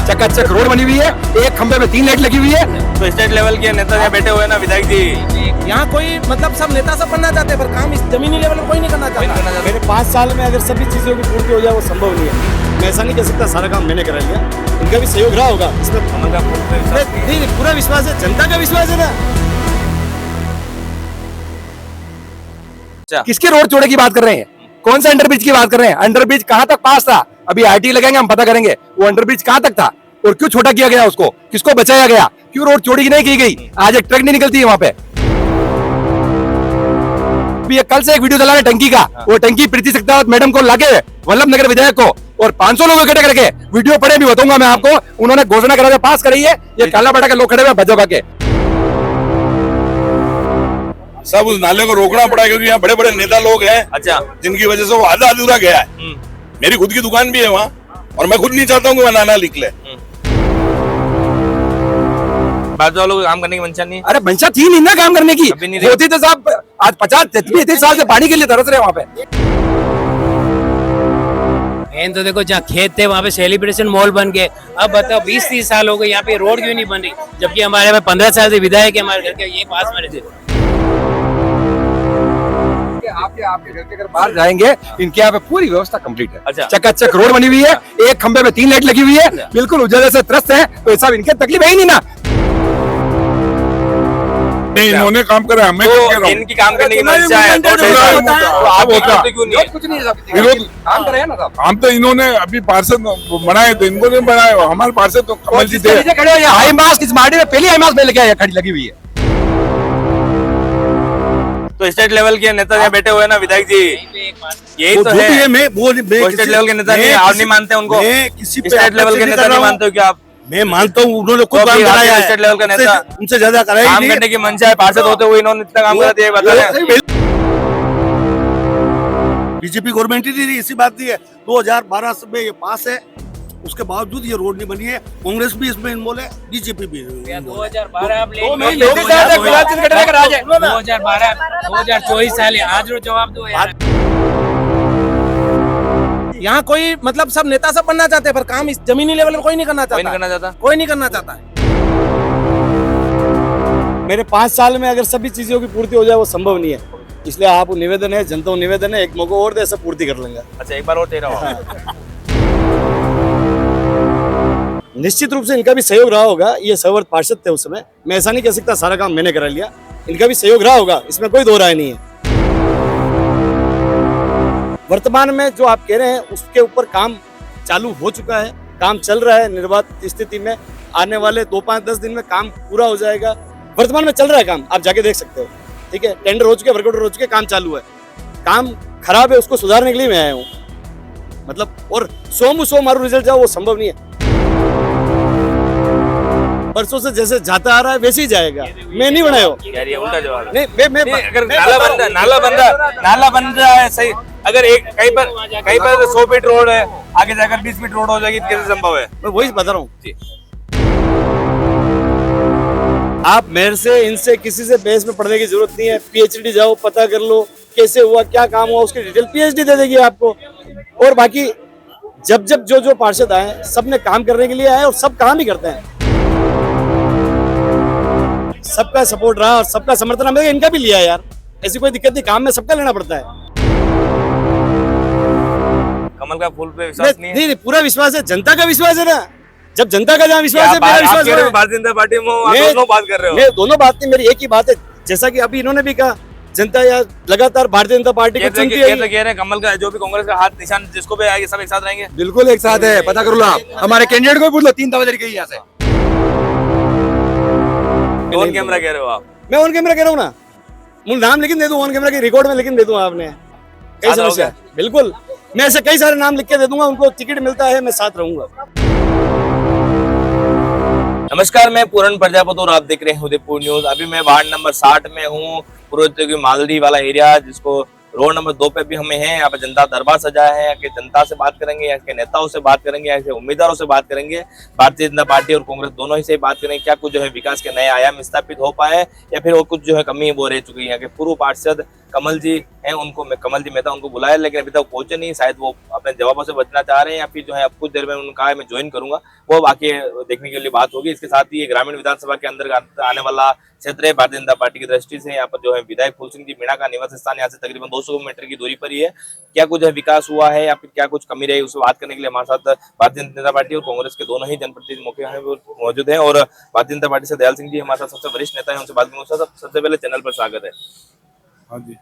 चकाचक रोड बनी हुई है, एक खंबे में 3 लाइट लगी हुई है। तो स्टेट लेवल के नेता यहाँ बैठे हुए हैं ना, विधायक जी। यहाँ कोई मतलब सब नेता सब बनना चाहते हैं, पर काम इस जमीनी लेवल पर कोई नहीं करना चाहता। मेरे 5 साल में अगर सभी चीज़ों की पूर्ति हो जाए वो संभव नहीं है। मैं ऐसा नहीं कह सकता सारा काम मैंने करा लिया, इनका भी सहयोग रहा होगा इसमें। नहीं, पूरा विश्वास है, जनता का विश्वास है ना। किसके रोड जोड़े की बात कर रहे हैं? कौन सा अंडरब्रिज की बात कर रहे हैं? अंडरब्रिज कहां तक पास था? अभी आईटी लगाएंगे, हम पता करेंगे वो अंडरब्रिज कहां तक था और क्यों छोटा किया गया, उसको किसको बचाया गया, क्यों रोड चौड़ी नहीं की गई। आज एक ट्रक नहीं निकलती है वहां पे। ये कल से एक वीडियो चला रहे टंकी का, वो टंकी प्रीति शेखावत मैडम को लाके वल्लभ नगर विधायक को और 500 लोग इकट्ठे करके वीडियो पड़े भी बताऊंगा मैं आपको। उन्होंने घोषणा करा पास कराई है, ये काला बाटा के लोग खड़े हुए भाजपा के। सब उस नाले को रोकना पड़ा क्योंकि यहाँ बड़े बड़े नेता लोग हैं। अच्छा, जिनकी वजह से वो आधा अधूरा गया है। मेरी खुद की दुकान भी है वहाँ और मैं खुद नहीं चाहता हूँ कि वहाँ नाला निकले। भाजपा वालों को काम करने की मंशा नहीं है। अरे मंशा थी नहीं ना काम करने की, अभी नहीं रही। होती तो साहब आज 50-33 साल से पानी के लिए तरस रहे वहाँ पे। तो देखो जहाँ खेत थे वहाँ पे सेलिब्रेशन मॉल बन गए। अब बताओ 20-30 साल हो गए, यहाँ पे रोड क्यों नहीं बन रही, जबकि हमारे में 15 साल से विधायक है हमारे घर के, ये पास में रहते। आपके घर के अगर बाहर जाएंगे, इनके यहाँ पे पूरी व्यवस्था कंप्लीट है। अच्छा। चकाचक रोड बनी हुई है, एक खंबे में 3 लाइट लगी हुई है, बिल्कुल उजाले से त्रस्त है। तो सब इनके तकलीफ है ही नहीं ना। नहीं, इन्होंने काम करा, मैं क्या कह रहा तो हूँ। इनकी काम करने की मंशा है तो आप विरोध क्यों नहीं है? कुछ नहीं विरोध काम करे है ना साहब। हम तो इन्होंने अभी पार्षद बनाए थे, इनको नहीं बनाए। हमारे पार्षद तो कमल जी थे। खड़े हो, हाई मास्क इस मार्डी में पहली हाई मास्क में लेके खड़ी लगी हुई है। तो स्टेट लेवल के नेता यहाँ बैठे हुए हैं ना, विधायक जी। यही तो है। वो स्टेट लेवल के नेता नहीं, आप नहीं मानते उनको? स्टेट लेवल के नेता नहीं मानते हो क्या आप? मैं मानता हूँ, उन्होंने खुद तो काम फिर कराया आपके है। स्टेट लेवल का नेता उनसे ज्यादा कराया काम करने की मंशा है, पार्षद होते हुए इन्होंने इतना काम करा दिया, बता रहे हैं। बीजेपी गवर्नमेंट ही नहीं रही, इसी बात नहीं है। 2012 में ये पास है, उसके बावजूद ये रोड नहीं बनी है। कांग्रेस भी इसमें इन्वॉल्व है, बीजेपी भी 2012 आप ले 2024 साल है, आज रो जवाब दो यार। यहाँ कोई मतलब सब नेता सब बनना चाहते हैं, पर काम इस जमीनी लेवल पर कोई नहीं करना कोई चाहता। नहीं करना चाहता। कोई नहीं करना चाहता है। मेरे 5 साल में अगर सभी चीजों की पूर्ति हो जाए वो संभव नहीं है। इसलिए आप निवेदन है, जनता को निवेदन है, एक मौका और दे, सब पूर्ति कर लेंगे। अच्छा, एक बार और तेरा हो। निश्चित रूप से इनका भी सहयोग रहा होगा। ये सर्वर्थ पार्षद थे उस समय, मैं ऐसा नहीं कह सकता सारा काम मैंने करा लिया, इनका भी सहयोग रहा होगा, इसमें कोई दो राय नहीं है। वर्तमान में जो आप कह रहे हैं उसके ऊपर काम चालू हो चुका है, काम चल रहा है। निर्बाध स्थिति में आने वाले 2-5-10 दिन में काम पूरा हो जाएगा। वर्तमान में चल रहा है काम, आप जाके देख सकते हो। ठीक है, टेंडर हो चुके, वर्कआउट हो चुके, काम चालू है। काम खराब है, उसको सुधारने के लिए मैं आया हूँ। मतलब और 100 मारू रिजल्ट जाओ वो संभव नहीं है। परसों से जैसे जाता आ रहा है वैसे ही जाएगा। मैं नहीं बनाया हो यार, ये उल्टा जवाब है। नहीं, मैं अगर नाला बन रहा है सही, अगर एक कहीं पर 100 फीट रोड है, आगे जाकर 20 फीट रोड हो जाएगी, तो कैसे संभव है? मैं वही बता रहा हूँ। जी। आप मेरे से इनसे किसी से बहस में पढ़ने की जरूरत नहीं है। पीएचडी जाओ, पता कर लो कैसे हुआ, क्या काम हुआ, उसकी डिटेल पीएचडी दे देगी आपको। और बाकी जब जो पार्षद आए सब ने काम करने के लिए आए और सब काम ही करते हैं। सबका सपोर्ट रहा और सबका समर्थन हमें इनका भी लिया यार। ऐसी कोई दिक्कत नहीं, काम में सबका लेना पड़ता है। कमल का फूल पे विश्वास नहीं है? नहीं, पूरा विश्वास है, जनता का विश्वास है ना। जब जनता का जहाँ विश्वास है, मेरा विश्वास है। भारतीय जनता पार्टी में आप दोनों बात कर रहे हो। मैं दोनों बात नहीं, मेरी एक ही बात है। जैसा कि अभी इन्होंने भी कहा, जनता या लगातार भारतीय जनता पार्टी को चुनती है। कह रहे हैं कमल का जो भी कांग्रेस का हाथ निशान जिसको भी आएगा सब एक साथ रहेंगे। बिल्कुल एक साथ है, पता कर लो आप। हमारे कैंडिडेट को भी पूछ लो, 3 दफा गई यहाँ से। ऑन कैमरा कह रहे हो आप? मैं ऑन कैमरा कह रहा हूँ ना, मुझे नाम लेकिन दे दूँ, ऑन कैमरा की रिकॉर्ड में लेकिन दे दूँ। आपने कई समस्या, बिल्कुल मैं ऐसे कई सारे नाम लिख के दे दूंगा, उनको टिकट मिलता है, मैं साथ रहूंगा। नमस्कार, मैं पूरन प्रजापति और आप देख रहे हैं उदयपुर न्यूज। अभी मैं वार्ड नंबर 60 में हूँ, पूर्व मालदी वाला एरिया, जिसको रोड नंबर 2 पे भी हमें हैं। यहाँ पे जनता दरबार सजाया है, यहाँ के जनता से बात करेंगे, यहाँ के नेताओं से बात करेंगे, यहाँ के उम्मीदवारों से बात करेंगे। भारतीय जनता पार्टी और कांग्रेस दोनों ही से बात करेंगे, क्या कुछ जो है विकास के नए आयाम स्थापित हो पाए या फिर वो कुछ जो है कमी वो रह चुकी है। यहाँ के पूर्व पार्षद कमल जी हैं उनको, कमल जी मेहता उनको बुलाया, लेकिन अभी तक पहुंचे नहीं। शायद वो अपने जवाबों से बचना चाह रहे हैं या फिर जो है अब कुछ देर में उन्होंने कहा है मैं ज्वाइन करूंगा, वो बाकी देखने के लिए बात होगी। इसके साथ ही ये ग्रामीण विधानसभा के अंदर आने वाला क्षेत्र है। भारतीय जनता पार्टी की दृष्टि से यहाँ पर जो है विधायक फूल सिंह जी मीणा का निवास स्थान यहाँ से तकरीबन 200 मीटर की दूरी पर ही है। क्या कुछ विकास हुआ है या फिर क्या कुछ कमी रही, उससे बात करने के लिए हमारे साथ भारतीय जनता पार्टी और कांग्रेस के दोनों ही जनप्रतिनिधि मौजूद हैं। और भारतीय जनता पार्टी से दयाल सिंह जी हमारे साथ सबसे वरिष्ठ नेता है, उनसे बात करूंगा। सबसे पहले चैनल पर स्वागत है। हाँ जी,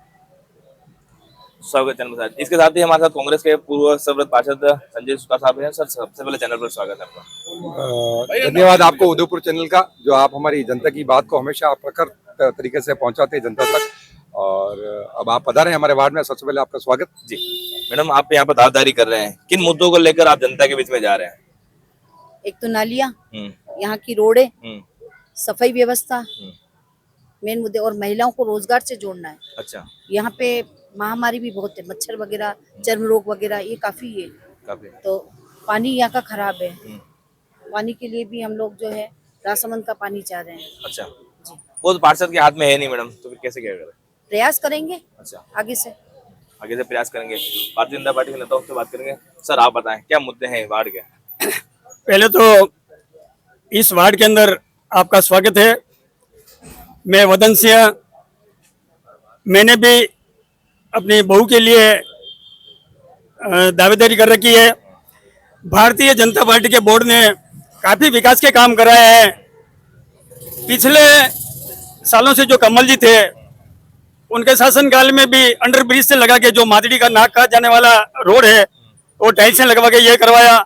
स्वागत चैनल पर। इसके साथ ही हमारे साथ कांग्रेस के पूर्व सर्वोच्च पार्षद संजय सुता साहब हैं। सर सबसे पहले चैनल पर स्वागत है आपका। धन्यवाद आपको उदयपुर चैनल का, जो आप हमारी जनता की बात को हमेशा प्रखर तरीके से पहुंचाते हैं जनता तक। और अब आप पधारे हैं हमारे वार्ड में, सबसे पहले आपका स्वागत जी। मैडम आप यहाँ पर दावेदारी कर रहे हैं, किन मुद्दों को लेकर आप जनता के बीच में जा रहे हैं? एक तो नालियाँ, यहाँ की रोडें, सफाई व्यवस्था, मेन मुद्दे, और महिलाओं को रोजगार से जोड़ना है। अच्छा, यहाँ पे महामारी भी बहुत है, मच्छर वगैरह, चर्म रोग वगैरह, ये काफी है। तो पानी यहाँ का खराब है, पानी के लिए भी हम लोग जो है रासमंद का पानी चाह रहे हैं। अच्छा जी। वो तो पार्षद के हाथ में है नहीं मैडम, तो फिर कैसे क्या करें? प्रयास करेंगे, अच्छा आगे से प्रयास करेंगे। भारतीय जनता पार्टी के नेताओं से बात करेंगे। सर आप बताएं क्या मुद्दे हैं वार्ड के? पहले तो इस वार्ड के अंदर आपका स्वागत है। मैं वदन सिंह, मैंने भी अपनी बहू के लिए दावेदारी कर रखी है। भारतीय जनता पार्टी के बोर्ड ने काफी विकास के काम कराए हैं। पिछले सालों से जो कमल जी थे, उनके शासनकाल में भी अंडर ब्रिज से लगा के जो मादड़ी का नाक कहा जाने वाला रोड है, वो टाइल्स से लगवा के ये करवाया।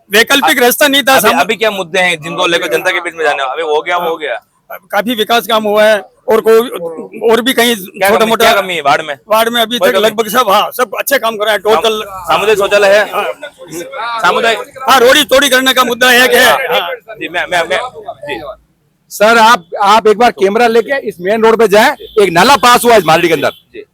वैकल्पिक रास्ता नहीं था। अभी क्या मुद्दे हैं जिनको लेकर जनता के बीच में जाने? अभी हो गया काफी विकास काम हुआ है। और भी कहीं छोटा मोटा कमी है वार्ड में अभी तक लगभग सब, हाँ, सब अच्छे काम कर रहे हैं। टोटल सामुदायिक शौचालय है, सामुदायिक, हाँ, रोड़ी तोड़ी करने का मुद्दा है कि जी। मैं जी सर, आप एक बार कैमरा लेके इस मेन रोड पे जाएं। एक नाला पास हुआ है मालडी के अंदर,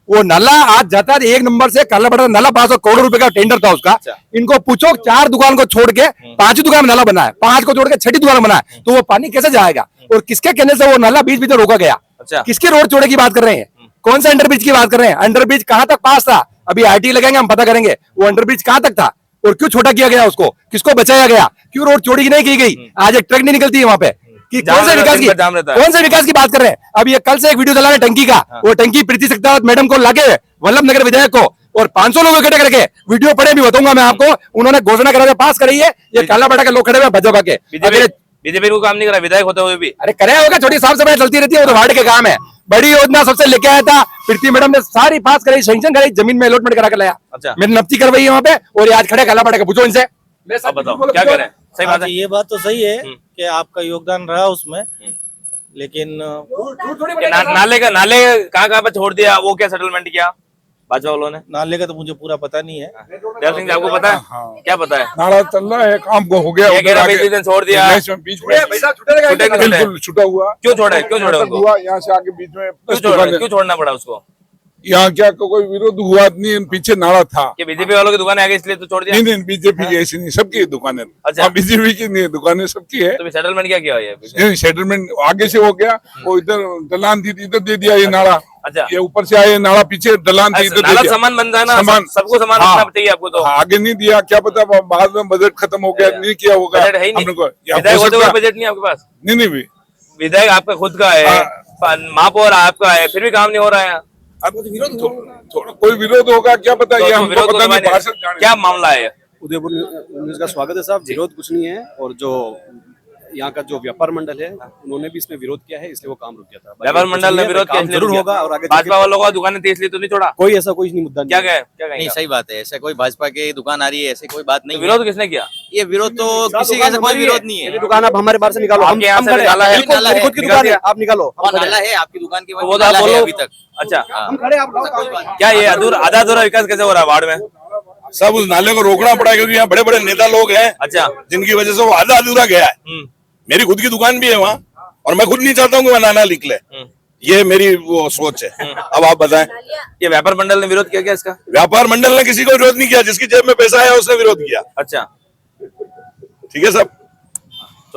वो नाला आज जाता है 1 नंबर से काला बड़ा नाला पास हो, करोड़ों रुपए का टेंडर था उसका। इनको पूछो 4 दुकान को छोड़ के 5 दुकान में नाला बना है, 5 को छोड़ के 6ठी दुकान बना है, तो वो पानी कैसे जाएगा? और किसके कहने से वो नाला बीच बीच में रोका गया? किसके रोड जोड़े की बात कर रहे हैं? कौन सा अंडर ब्रिज की बात कर रहे हैं? अंडर ब्रिज कहाँ तक पास था? अभी आईटी लगाएंगे, हम पता करेंगे वो अंडर ब्रिज कहाँ तक था और क्यों छोटा किया गया, उसको किसको बचाया गया, क्यों रोड चौड़ी नहीं की गई? आज एक ट्रक नहीं निकलती है वहां पे कि कौन से विकास की बात कर रहे हैं? अब ये कल से एक वीडियो चला रहे टंकी का, वो टंकी प्रीति सक्सेना मैडम को लाके वल्लभ नगर विधायक को और 500 लोग इकट्ठे करके वीडियो पड़े भी बताऊंगा मैं आपको। उन्होंने घोषणा करा पास करी है, ये काला बटा के लोग खड़े हुए भजबा के। बीजेपी को काम नहीं करा विधायक होते हुए भी? अरे करे होगा, छोटी साफ सफाई चलती रहती है, वो तो वार्ड के काम है। बड़ी योजना सबसे लेके आया था, प्रीति मैडम ने सारी पास कराई, सैंक्शन कराई, जमीन में अलॉटमेंट करा के लाया। अच्छा, मैंने नफ्ती करवाई है वहाँ पे, और आज खड़े काला बटा के पूछो इनसे। बताओ क्या करें? सही बात है, ये बात तो सही है कि आपका योगदान रहा उसमें, लेकिन नाले कहाँ पे छोड़ दिया, वो क्या सेटलमेंट किया भाजपा वालों ने? नाले का तो मुझे पूरा पता नहीं है। दयाल सिंह जी आपको पता है? क्या पता है? नाला चल रहा है, काम को हो गया, छोड़ दिया, बीच में बिल्कुल छूटा हुआ। क्यों छोड़ा उनको? यहाँ से आगे बीच में क्यों छोड़ना पड़ा उसको? यहाँ क्या कोई विरोध हुआ नहीं, पीछे नाला था। कि बीजेपी वालों की दुकान आगे इसलिए तो छोड़ दिया? नहीं, बीजेपी की ऐसी नहीं, सबकी दुकानें। अच्छा, बीजेपी की नहीं, दुकानें सबकी है। तो सेटलमेंट क्या किया है? सेटलमेंट आगे से हो गया, वो इधर ढलान थी इधर दे दिया ये नाला। अच्छा, ये ऊपर से आए नाला, पीछे ढलान थी इधर दे दिया। सामान बन जाए ना, सबको सामान हाँ, रखना चाहिए आपको। तो आगे नहीं दिया, क्या पता बाद में बजट खत्म हो गया, नहीं किया होगा। विधायक होते हुए बजट नहीं आपके पास? नहीं, विधायक आपका खुद का है, महापौर आपका है, फिर भी काम नहीं हो रहा है। थोड़ा कोई विरोध होगा, क्या पता, ये हमको पता नहीं। क्या मामला है? उदयपुर न्यूज़ का स्वागत है साहब। विरोध कुछ नहीं है, और जो यहाँ का जो व्यापार मंडल है उन्होंने भी इसमें विरोध किया है, इसलिए वो काम रुक गया था। व्यापार मंडल ने विरोध किया जरूर होगा, और आगे भाजपा वालों का दुकानें थी इसलिए तो नहीं छोड़ा? कोई ऐसा कोई नहीं मुद्दा क्या नहीं, सही बात है। ऐसा कोई भाजपा की दुकान आ रही है, ऐसे कोई बात नहीं। विरोध किसने किया? ये विरोध तो किसी का कोई विरोध नहीं है। दुकान आप हमारे बाहर से निकालो, आपके यहाँ से नाला है, खुद की दुकान है, आप निकालो। नाला है आपकी दुकान के वो तो आप बोलो अभी तक। अच्छा, हम खड़े, आप क्या ये आधा अधूरा विकास कैसे हो रहा है वार्ड में? सब उस नाले को रोकना पड़ा, क्योंकि यहाँ बड़े बड़े नेता लोग हैं। अच्छा, जिनकी वजह से वो आधा अधूरा गया है। मेरी खुद की दुकान भी है वहाँ, और मैं खुद नहीं चाहता हूँ कि नाला निकले। ये मेरी वो सोच है। अब आप बताएं। ये व्यापार मंडल ने विरोध किया क्या इसका? व्यापार मंडल ने किसी को विरोध नहीं किया, जिसकी जेब में पैसा है उसने विरोध किया। अच्छा, ठीक है सब।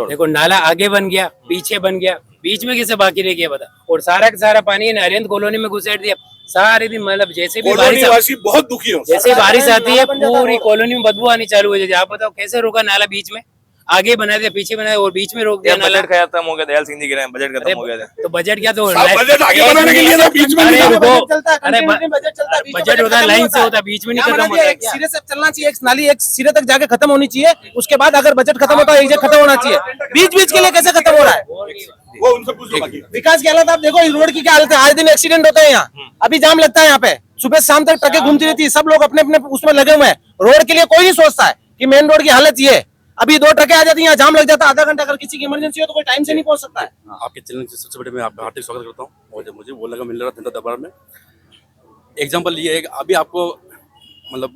देखो नाला आगे बन गया, पीछे बन गया, बीच में किसे बाकी रह गया बता। और सारा का सारा पानी नरेंद्र कॉलोनी में घुसेड़ दिया सारे दिन। मतलब जैसे भी कॉलोनी वासी बहुत दुखी हो। जैसे बारिश आती है पूरी कॉलोनी में बदबू आनी चालू हो जाती है। आप बताओ कैसे रोका नाला? बीच में आगे बना दिया, पीछे बना दिया और बीच में रोक दिया नाला। बजट खत्म हो गया, दयाल सिंह जी कह रहे हैं बजट खत्म हो गया। तो बजट क्या? तो बजट आगे बनाने के लिए ना बीच में अरे नहीं बजट होता है लाइन से होता है, बीच में नहीं खत्म होता है क्या? सिरे से चलना चाहिए, एक नाली एक सिरे तक जाके खत्म होनी चाहिए। उसके बाद अगर बजट खत्म होता है एक जगह खत्म होना चाहिए। बीच बीच के लिए कैसे खत्म हो रहा है? वो उनसे पूछ लो बाकी। विकास की हालत आप देखो, इस रोड की क्या हालत है। आज दिन एक्सीडेंट होते हैं यहाँ, अभी जाम लगता है यहाँ पे, सुबह शाम तक ट्रकें घूमती रहती है, सब लोग अपने अपने उसमें लगे हुए हैं। रोड के लिए कोई नहीं सोचता है कि मेन रोड की हालत ये है। अभी 2 ट्रकें आ जाती हैं, यहाँ जाम लग जाता है आधा घंटा। अगर किसी की इमरजेंसी हो तो कोई टाइम से नहीं पहुंच सकता है। आपके चैनल से सबसे बड़े मैं आपका हार्दिक स्वागत करता हूँ। और मुझे बोलने का मिल रहा जनता दरबार में एग्जाम्पल ये है कि अभी आपको मतलब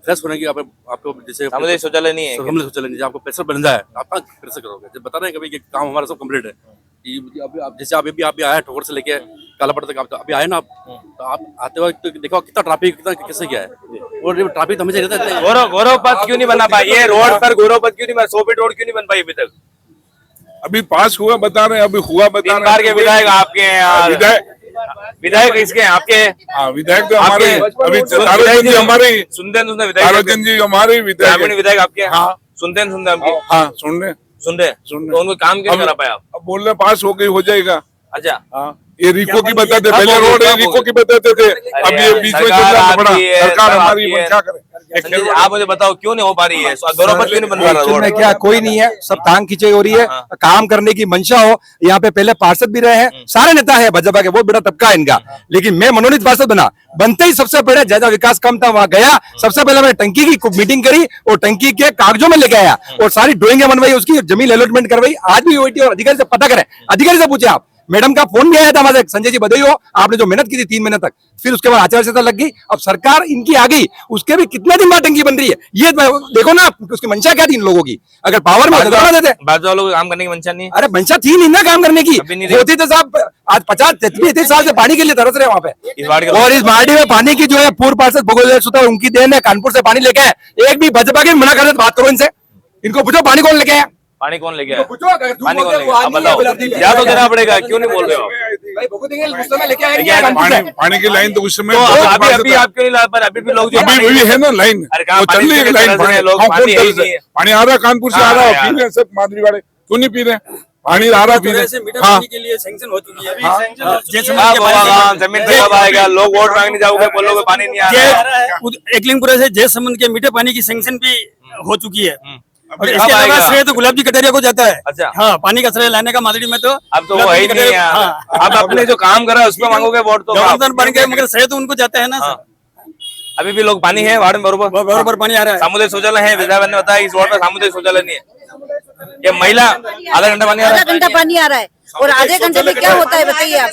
फ्रेश होने की आपको जैसे सामुदायिक शौचालय नहीं है, सामुदायिक शौचालय नहीं, आपको प्रेशर बन जाए आप कहाँ प्रेशर करोगे? जब बता रहे हैं कभी कि काम हमारा सब कंप्लीट है कि अभी आप जैसे अभी आप आए ठोकर से लेके कालापड़ तक, आप अभी आए ना, तो आप आते वक्त देखो कितना ट्रैफिक कितना कैसे क्या है। और ट्रैफिक तो हमेशा रहता है। गौरव पथ क्यों नहीं बना पाई? ये रोड पर गौरव पथ क्यों नहीं बना? 100 फीट रोड क्यों नहीं बन पाई अभी तक? अभी पास हुआ बता रहे हैं, अभी हुआ बता रहे हैं। 3 बार के विधायक आपके हैं यार। विधायक किसके हैं? आपके? हाँ विधायक तो हमारे अभी तारोचंद जी हमारे, सुनते विधायक, तारोचंद जी हमारे विधायक, विधायक आपके हैं। हाँ सुनते हमके। हाँ सुन रहे तो उनको काम क्यों करा पाया आप? अब बोल रहे पास हो गई, हो जाएगा। अच्छा हाँ ये रिको की बताते, पहले रोड रिको की बताते थे, अब ये बीच में चलना पड़ा। सरकार हमारी क्या करे? संजय जी, आप मुझे बताओ क्यों नहीं हो पा रही है? गौरव पथ क्यों नहीं बन पा रहा एक्चुअल रोड? में क्या कोई नहीं है, सब टांग खींचाई हो रही है। काम करने की मंशा हो, यहाँ पे पहले पार्षद भी रहे हैं, सारे नेता है भाजपा के, बहुत बड़ा तबका है इनका। लेकिन मैं मनोनीत पार्षद बना, बनते ही सबसे पहले ज्यादा विकास कम था, वहां गया, सबसे पहले मैंने टंकी की मीटिंग करी और टंकी के कागजों में लेके आया और सारी ड्राइंग बनवाई, उसकी जमीन अलॉटमेंट करवाई। आज भी ओटी और अधिकारी से पता करें, अधिकारी से पूछे आप। मैडम का फोन भी आया था हमारे, संजय जी बधाई हो, आपने जो मेहनत की थी 3 महीने तक, फिर उसके बाद आचार संहिता लग गई, अब सरकार इनकी आ गई, उसके भी कितने दिन बाद टंकी बन रही है। ये देखो ना उसकी मंशा क्या थी इन लोगों की। अगर पावर में देते भाजपा लोगों को काम करने की मंशा नहीं है। अरे मंशा थी नहीं ना काम करने की, होती तो साहब आज 50-33 साल से पानी के लिए तरस रहे वहाँ पे। और इस मार्डी में पानी की जो है पूर्व पार्षद भगोदर सुता उनकी देन है, कानपुर से पानी लेके आए। एक भी भाजपा के मना कर बात करो इनसे, इनको पूछो पानी कौन लेके आया? पानी कौन लेके आया? पानी कौन लेके आया? बताओ, या तो देना पड़ेगा, क्यों नहीं बोल रहे हो? पानी की लाइन तो उस समय अभी आप क्यों नहीं ला पा रहे? अभी भी लोग जो अभी वही है ना लाइन, वो चल रही है लाइन। पानी आ रहा है, कानपुर से आ रहा है, पी रहे सब माधुरी वाले, क्यों नहीं पी रहे? पानी आ रहा, पी रहे। हाँ के लिए सैंक्शन हो चुकी है। जमीन पे कब आएगा? लोग वोट मांगने जाओगे, बोलोगे पानी नहीं आ रहा है। एकलिंगपुरा से जय संबंध के मीठे पानी की सैंक्शन भी हो चुकी है। और इसके कब अलावा आएगा? श्रेय तो गुलाब जी कटारिया को जाता है। अच्छा। हाँ, पानी का श्रेय लाने का मादड़ी में तो अब तो वो है ही नहीं है। अब अपने जो काम कर रहा है उसमें मांगोगे वोट तो गवर्नर बन गए, मगर श्रेय तो उनको जाता है ना। अभी भी लोग पानी है वार्ड में बरोबर पानी आ रहा है। सामुदायिक शौचालय है, विधायक ने बताया इस वार्ड में सामुदायिक शौचालय नहीं है। ये महिला आधा घंटा पानी आ रहा है, आधा घंटा पानी आ रहा है और आधे घंटे में क्या होता है बताइए आप?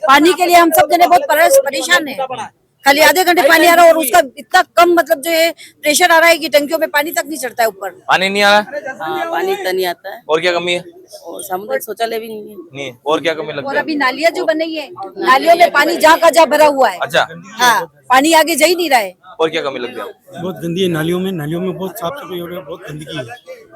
पानी के लिए हम सब जने बहुत परेशान है। खाली आधे घंटे पानी आ रहा है और उसका इतना कम मतलब जो है प्रेशर आ रहा है कि टंकियों में पानी तक नहीं चढ़ता है ऊपर। पानी नहीं आ रहा है। हाँ, पानी इतना नहीं आता है। और क्या कमी है? और सामुदायिक शौचालय भी नहीं है। नहीं है। और क्या कमी लगती और है? अभी नालियाँ जो बन रही है, नालियों में पानी जहाँ का जहाँ भरा हुआ है। अच्छा, हाँ, पानी आगे जा ही नहीं रहा है। और क्या कमी लगती है? बहुत गंदी है नालियों में बहुत साफ सफाई हो रही है, बहुत गंदगी है।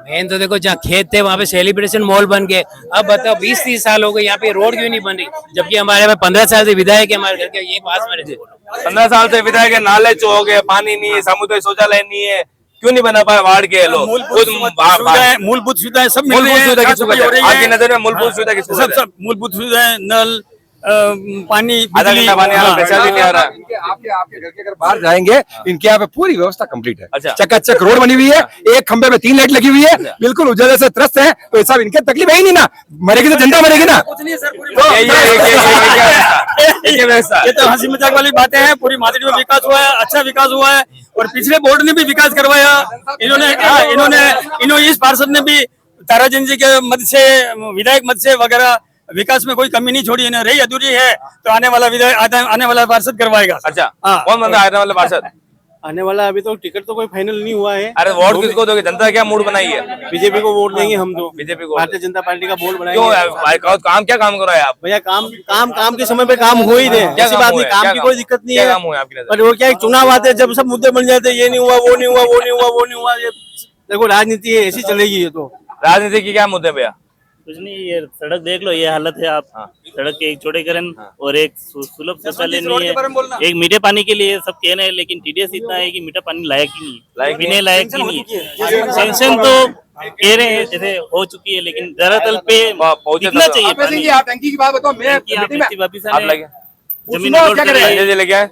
मेन तो देखो जहाँ खेत थे वहाँ पे सेलिब्रेशन मॉल बन गए। अब बताओ 20-30 साल हो गए यहाँ पे रोड क्यों नहीं बन रही? जबकि हमारे में 15 साल से विधायक है, हमारे घर के ये पास में रहते। 15 साल से विधायक है, नाले चो हो गए, पानी नहीं है, सामुदायिक शौचालय नहीं है, क्यों नहीं बना पाए वार्ड के लोग? मूलभूत सुविधाएं सब मिल रही है। आपकी नजर में मूलभूत सुविधा किसको? सब मूलभूत सुविधाएं, नल, पानी, आधा घंटा पानी आ रहा है, पैसा भी नहीं आ रहा है। आपके घर के अगर बाहर जाएंगे, इनके यहाँ पे पूरी व्यवस्था कंप्लीट है। अच्छा। चकाचक रोड बनी हुई है, एक खंबे में 3 लाइट लगी हुई है, बिल्कुल उजाले से त्रस्त है। तो सब इनके तकलीफ है ही नहीं ना, मरेगी तो जनता मरेगी ना। ये तो हंसी मजाक वाली बातें हैं। पूरी मादड़ी में विकास हुआ है, अच्छा विकास हुआ है और पिछले बोर्ड ने भी विकास करवाया। इन्होंने इस पार्षद ने भी ताराचंद जी के मद से, विधायक मद से वगैरह विकास में कोई कमी नहीं छोड़ी। इन्हें रही अधूरी है तो आने वाला विधायक, आने वाला पार्षद करवाएगा। अच्छा, हाँ। कौन बंदा आने वाला पार्षद? आने वाला अभी तो टिकट तो कोई फाइनल नहीं हुआ है। अरे वोट किसको दोगे? जनता क्या मूड बनाई है? बीजेपी को वोट देंगे हम तो। बीजेपी को? भारतीय जनता पार्टी का वोट क्यों? बनाएंगे। काम क्या काम करो आप भैया? काम के समय पे काम हो ही रहे, ऐसी बात नहीं, काम की कोई दिक्कत नहीं है। काम हुआ आपकी नजर? पर वो क्या चुनाव आते हैं, जब सब मुद्दे बन जाते हैं, ये नहीं हुआ, वो नहीं हुआ, वो नहीं हुआ, वो नहीं हुआ। ये देखो राजनीति है, ऐसी चलेगी ये तो। राजनीति की क्या मुद्दे भैया? कुछ नहीं, ये सड़क देख लो, ये हालत है। आप सड़क के एक चौड़ीकरण और एक सुलभ शौचालय नहीं है। एक मीठे पानी के लिए सब कह रहे हैं, लेकिन टीडीएस इतना है कि मीठा पानी लायक ही नहीं, पीने लायक ही नहीं है। सेंक्शन तो कह रहे हैं जैसे हो चुकी है, लेकिन दरअसल पे दिखना चाहिए पानी। टंकी की बात बताओ, मैं जमीन संजय जी लेके आए?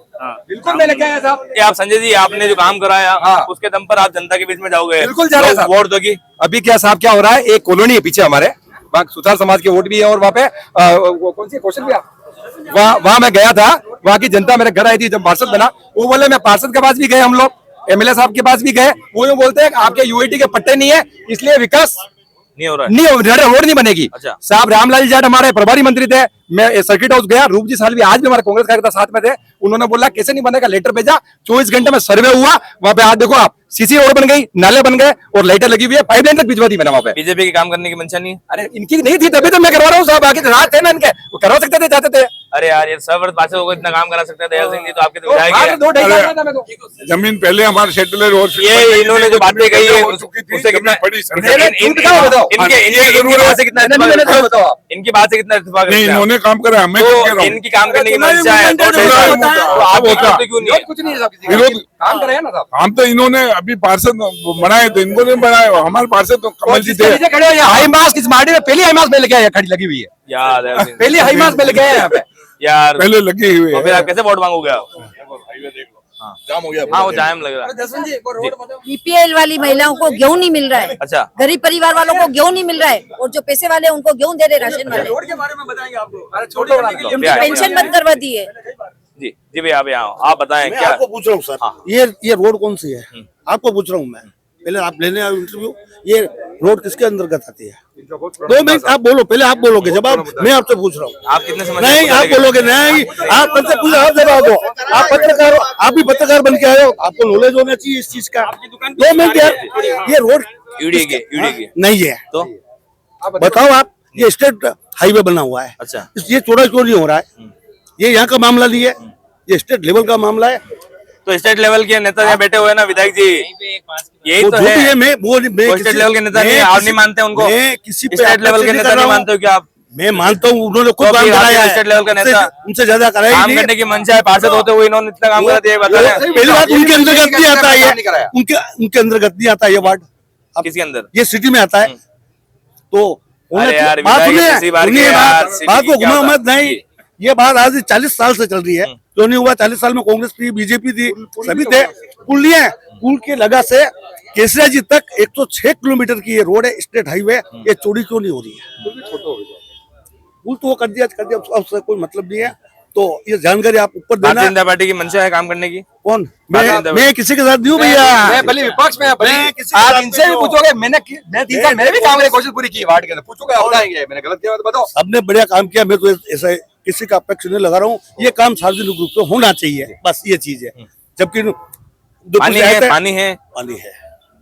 बिल्कुल मैं लेके आया साहब। ये आप संजय जी, आपने जो काम कराया उसके दम पर आप जनता के बीच में जाओगे? बिल्कुल जा रहे हैं साहब। वोट दोगी? अभी क्या साहब, क्या हो रहा है, एक कॉलोनी है पीछे हमारे, वहाँ सुतार समाज के वोट भी है, और वहाँ पे वो कौन सी क्वेश्चन भी वहाँ मैं गया था, वहाँ की जनता मेरे घर आई थी जब पार्षद बना। वो बोले, मैं पार्षद के पास भी गए, हम लोग एमएलए साहब के पास भी गए, वो यूँ बोलते हैं आपके यूआईटी के पट्टे नहीं है, इसलिए विकास नहीं हो रहा है, नहीं रोड नहीं बनेगी। अच्छा। साहब रामलाल जाट हमारे प्रभारी मंत्री थे, मैं सर्किट हाउस गया, रूप जी साल भी आज भी हमारे कांग्रेस कार्यकर्ता साथ में थे, उन्होंने बोला कैसे नहीं बनेगा, लेटर भेजा, 24 घंटे में सर्वे हुआ, वहाँ पे आज देखो आप सीसी रोड बन गई, नाले बन गए और लाइटें लगी हुई है, पाइपलाइन तक भिजवा दी मैंने वहाँ पे। बीजेपी के काम करने की मंशा नहीं है? अरे इनकी नहीं थी तभी तो मैं करवा रहा हूँ साहब, आगे रात थे ना इनके, वो करवा सकते थे, चाहते थे। अरे यार, ये सब पासे को इतना काम करा सकते थे दयाल सिंह जी, तो आपके तो विधायक जमीन पहले हमारे सेटलर और ये इन्होंने जो बातें कही है उससे कितना इनकी बात से कितना इत्तेफाक नहीं, इन्होंने काम करा, मैं इनकी काम करने की मंशा है तो आप क्यों नहीं? कुछ नहीं है विरोध काम करे ना साहब। हम तो इन्होंने अभी पार्षद बनाए तो इनको नहीं बनाए, हमारे पार्षद तो कमल जी थे। खड़े हो हाई मास्क, इस मार्डी में पहली हाई मास्क में लेके आया, खड़ी लगी हुई है यार, पहली हाई मास्क में लेके आया यहाँ पे यार, पहले लगी हुई तो फिर है। आप कैसे वोट मांगोगे आप? जाम हो गया। हाँ, वो जाम लग रहा है। बीपीएल वाली महिलाओं को गेहूं नहीं मिल रहा है, अच्छा, गरीब परिवार वालों को गेहूं नहीं मिल रहा है, और जो पैसे वाले हैं उनको गेहूं दे रहे राशन वाले। उनकी पेंशन बंद करवा दी है। जी जी भैया, आप यहाँ आप बताएं मैं क्या? आपको पूछ रहा हूँ सर, ये रोड कौन सी है? आपको पूछ रहा हूँ मैं, पहले आप लेने आए इंटरव्यू, ये रोड किसके अंतर्गत आती है? 2 मिनट आप बोलो, पहले आप बोलोगे जवाब, मैं आपसे पूछ रहा हूँ। आप कितने समय नहीं, आप बोलोगे नहीं, आप पत्र पूछो, आप जवाब दो। आप पत्रकार हो, आप भी पत्रकार बन के आए हो, आपको नॉलेज होना चाहिए इस चीज का। 2 मिनट यार, ये रोड यूडी नहीं है तो बताओ आप, ये स्टेट हाईवे बना हुआ है। अच्छा, ये चौड़ा क्यों नहीं हो रहा है? ये यहाँ का मामला नहीं है, ये स्टेट लेवल का मामला है। तो स्टेट लेवल के नेता यहाँ बैठे हुए हैं ना विधायक जी, यही वो तो जो भी है। मैं स्टेट लेवल के नेता नहीं, आप नहीं मानते उनको? मैं किसी पे स्टेट लेवल के नहीं नेता कर नहीं रहा हूं। मानते हो क्या आप? मैं मानता हूँ, उन्होंने खुद तो काम फिर आप कराया है। स्टेट लेवल का नेता उनसे ज्यादा कराया ही काम नहीं। करने की मंशा है, पार्षद होते हुए इन्होंने इतना काम करा दिया, बता रहे हैं। पहली बात उनके अंतर्गत नहीं आता है, उनके अंतर्गत नहीं आता ये वार्ड, किसके अंदर? ये सिटी में आता है। तो अरे यार, बात विधायक सुनिए, किसी बार सुनिए के यार, बात सिटी को क्या घुमा होता मत। नहीं, ये बात आज 40 साल से चल रही है, जो नहीं हुआ 40 साल में कांग्रेस थी, बीजेपी थी, सभी थे। पुल नहीं है, पुल के लगा से केसरिया जी तक 106 किलोमीटर की ये रोड है, स्टेट हाईवे, ये चौड़ी क्यों नहीं हो रही है? पुल तो वो कर दिया, अब से कोई मतलब नहीं है। तो ये जानकारी आप ऊपर देना। भारतीय जनता पार्टी की मंशा है काम करने की? कौन? मैं किसी के साथ नहीं हूँ भैया, मैं भले विपक्ष में, आप इनसे भी पूछोगे, मैं 3 साल मैंने भी काम की कोशिश पूरी की वार्ड के अंदर, पूछोगे आप बताएंगे मैंने गलत किया तो बताओ। सबने बढ़िया काम किया, मैं तो ऐसा किसी का अपेक्षा नहीं लगा रहा हूँ। ये काम सार्वजनिक रूप से होना चाहिए, बस ये चीज है। जबकि पानी है, पानी है, पानी है,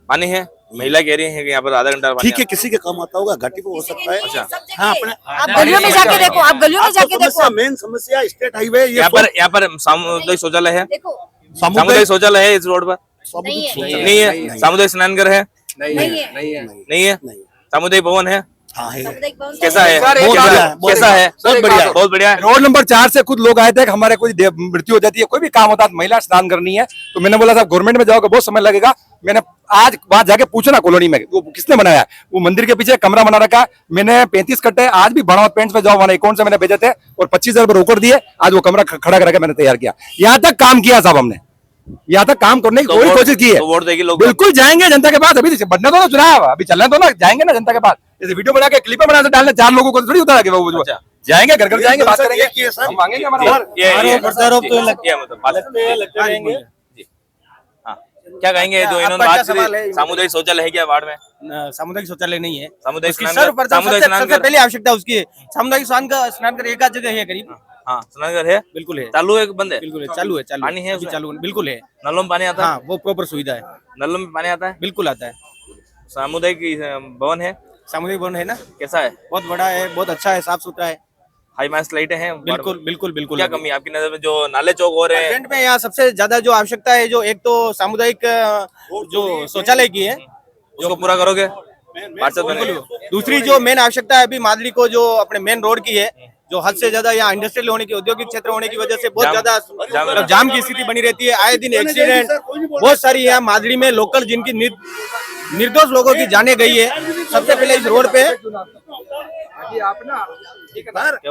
पानी है। महिला कह रही है कि यहाँ पर आधा घंटा ठीक है, किसी के काम आता होगा, घाटी को हो सकता है। अच्छा, हाँ, अपने आप गलियों में जाके देखो, आप गलियों में जाके देखो। मेन समस्या स्टेट हाईवे, यहाँ पर सामुदायिक शौचालय है, देखो सामुदायिक शौचालय है इस रोड पर? नहीं है, नहीं है। सामुदायिक स्नानघर है? नहीं है। सामुदायिक भवन है? हाँ है। कैसा है? कैसा है? बहुत बढ़िया, बहुत बढ़िया। रोड नंबर 4 से खुद लोग आए थे कि हमारे कोई मृत्यु हो जाती है, कोई भी काम होता है, महिला स्नान करनी है, तो मैंने बोला साहब गवर्नमेंट में जाओगे बहुत समय लगेगा। मैंने आज वहां जाके पूछा ना कॉलोनी में, वो किसने बनाया? वो मंदिर के पीछे कमरा बना रखा, मैंने 35 कट्टे आज भी बढ़ावत पेंट्स में जाओ वहां अकाउंट से मैंने भेजे थे और 25,000 रुपए रोकड़ दिए, आज वो कमरा खड़ा करके मैंने तैयार किया। यहाँ तक काम किया साहब हमने, यहाँ तक काम करने की तो पूरी कोशिश की है। तो वोट देगी लोग? बिल्कुल जाएंगे जनता के पास, अभी बढ़ने दो ना चुनाव, अभी चलने दो ना, जाएंगे ना जनता के पास। जैसे वीडियो बना के क्लिप बना के डालने 4 लोगों को थोड़ी होता है कि वो जाएंगे घर घर जाएंगे, बात करेंगे, हम मांगेंगे हमारा। क्या कहेंगे जो इन्होंने बात करी? सामुदायिक शौचालय है क्या वार्ड में? सामुदायिक शौचालय नहीं है। सामुदायिक सबसे पहले आवश्यकता उसकी है, सामुदायिक स्नान कर एक आध जगह है करीब। हाँ, स्नानघर है, बिल्कुल है, चालू है, बंद है? बिल्कुल है, चालू है, पानी है उसमें? चालू बिल्कुल है। नलों में पानी आता है? हाँ, वो प्रॉपर सुविधा है, नलों में पानी आता है? बिल्कुल आता है। सामुदायिक भवन है? सामुदायिक भवन है ना, कैसा है? बहुत बड़ा है, बहुत अच्छा है, साफ सुथरा है, हाई मास्ट लाइटें हैं? बिल्कुल बिल्कुल बिल्कुल। क्या कमी है आपकी नजर में जो नाले चौक हो रहे हैं? में यहाँ सबसे ज्यादा जो आवश्यकता है, जो एक तो सामुदायिक जो शौचालय की है, उसको पूरा करोगे? पार्षद बने। दूसरी जो मेन आवश्यकता है अभी मादली को जो अपने मेन रोड की है, जो हद से ज्यादा यहाँ इंडस्ट्रियल होने की, औद्योगिक क्षेत्र होने की वजह से बहुत ज्यादा मतलब जाम की स्थिति बनी रहती है। आए दिन एक्सीडेंट बहुत सारी यहाँ मादली में लोकल जिनकी निर्दोष लोगों की जाने गई है। सबसे पहले इस रोड पे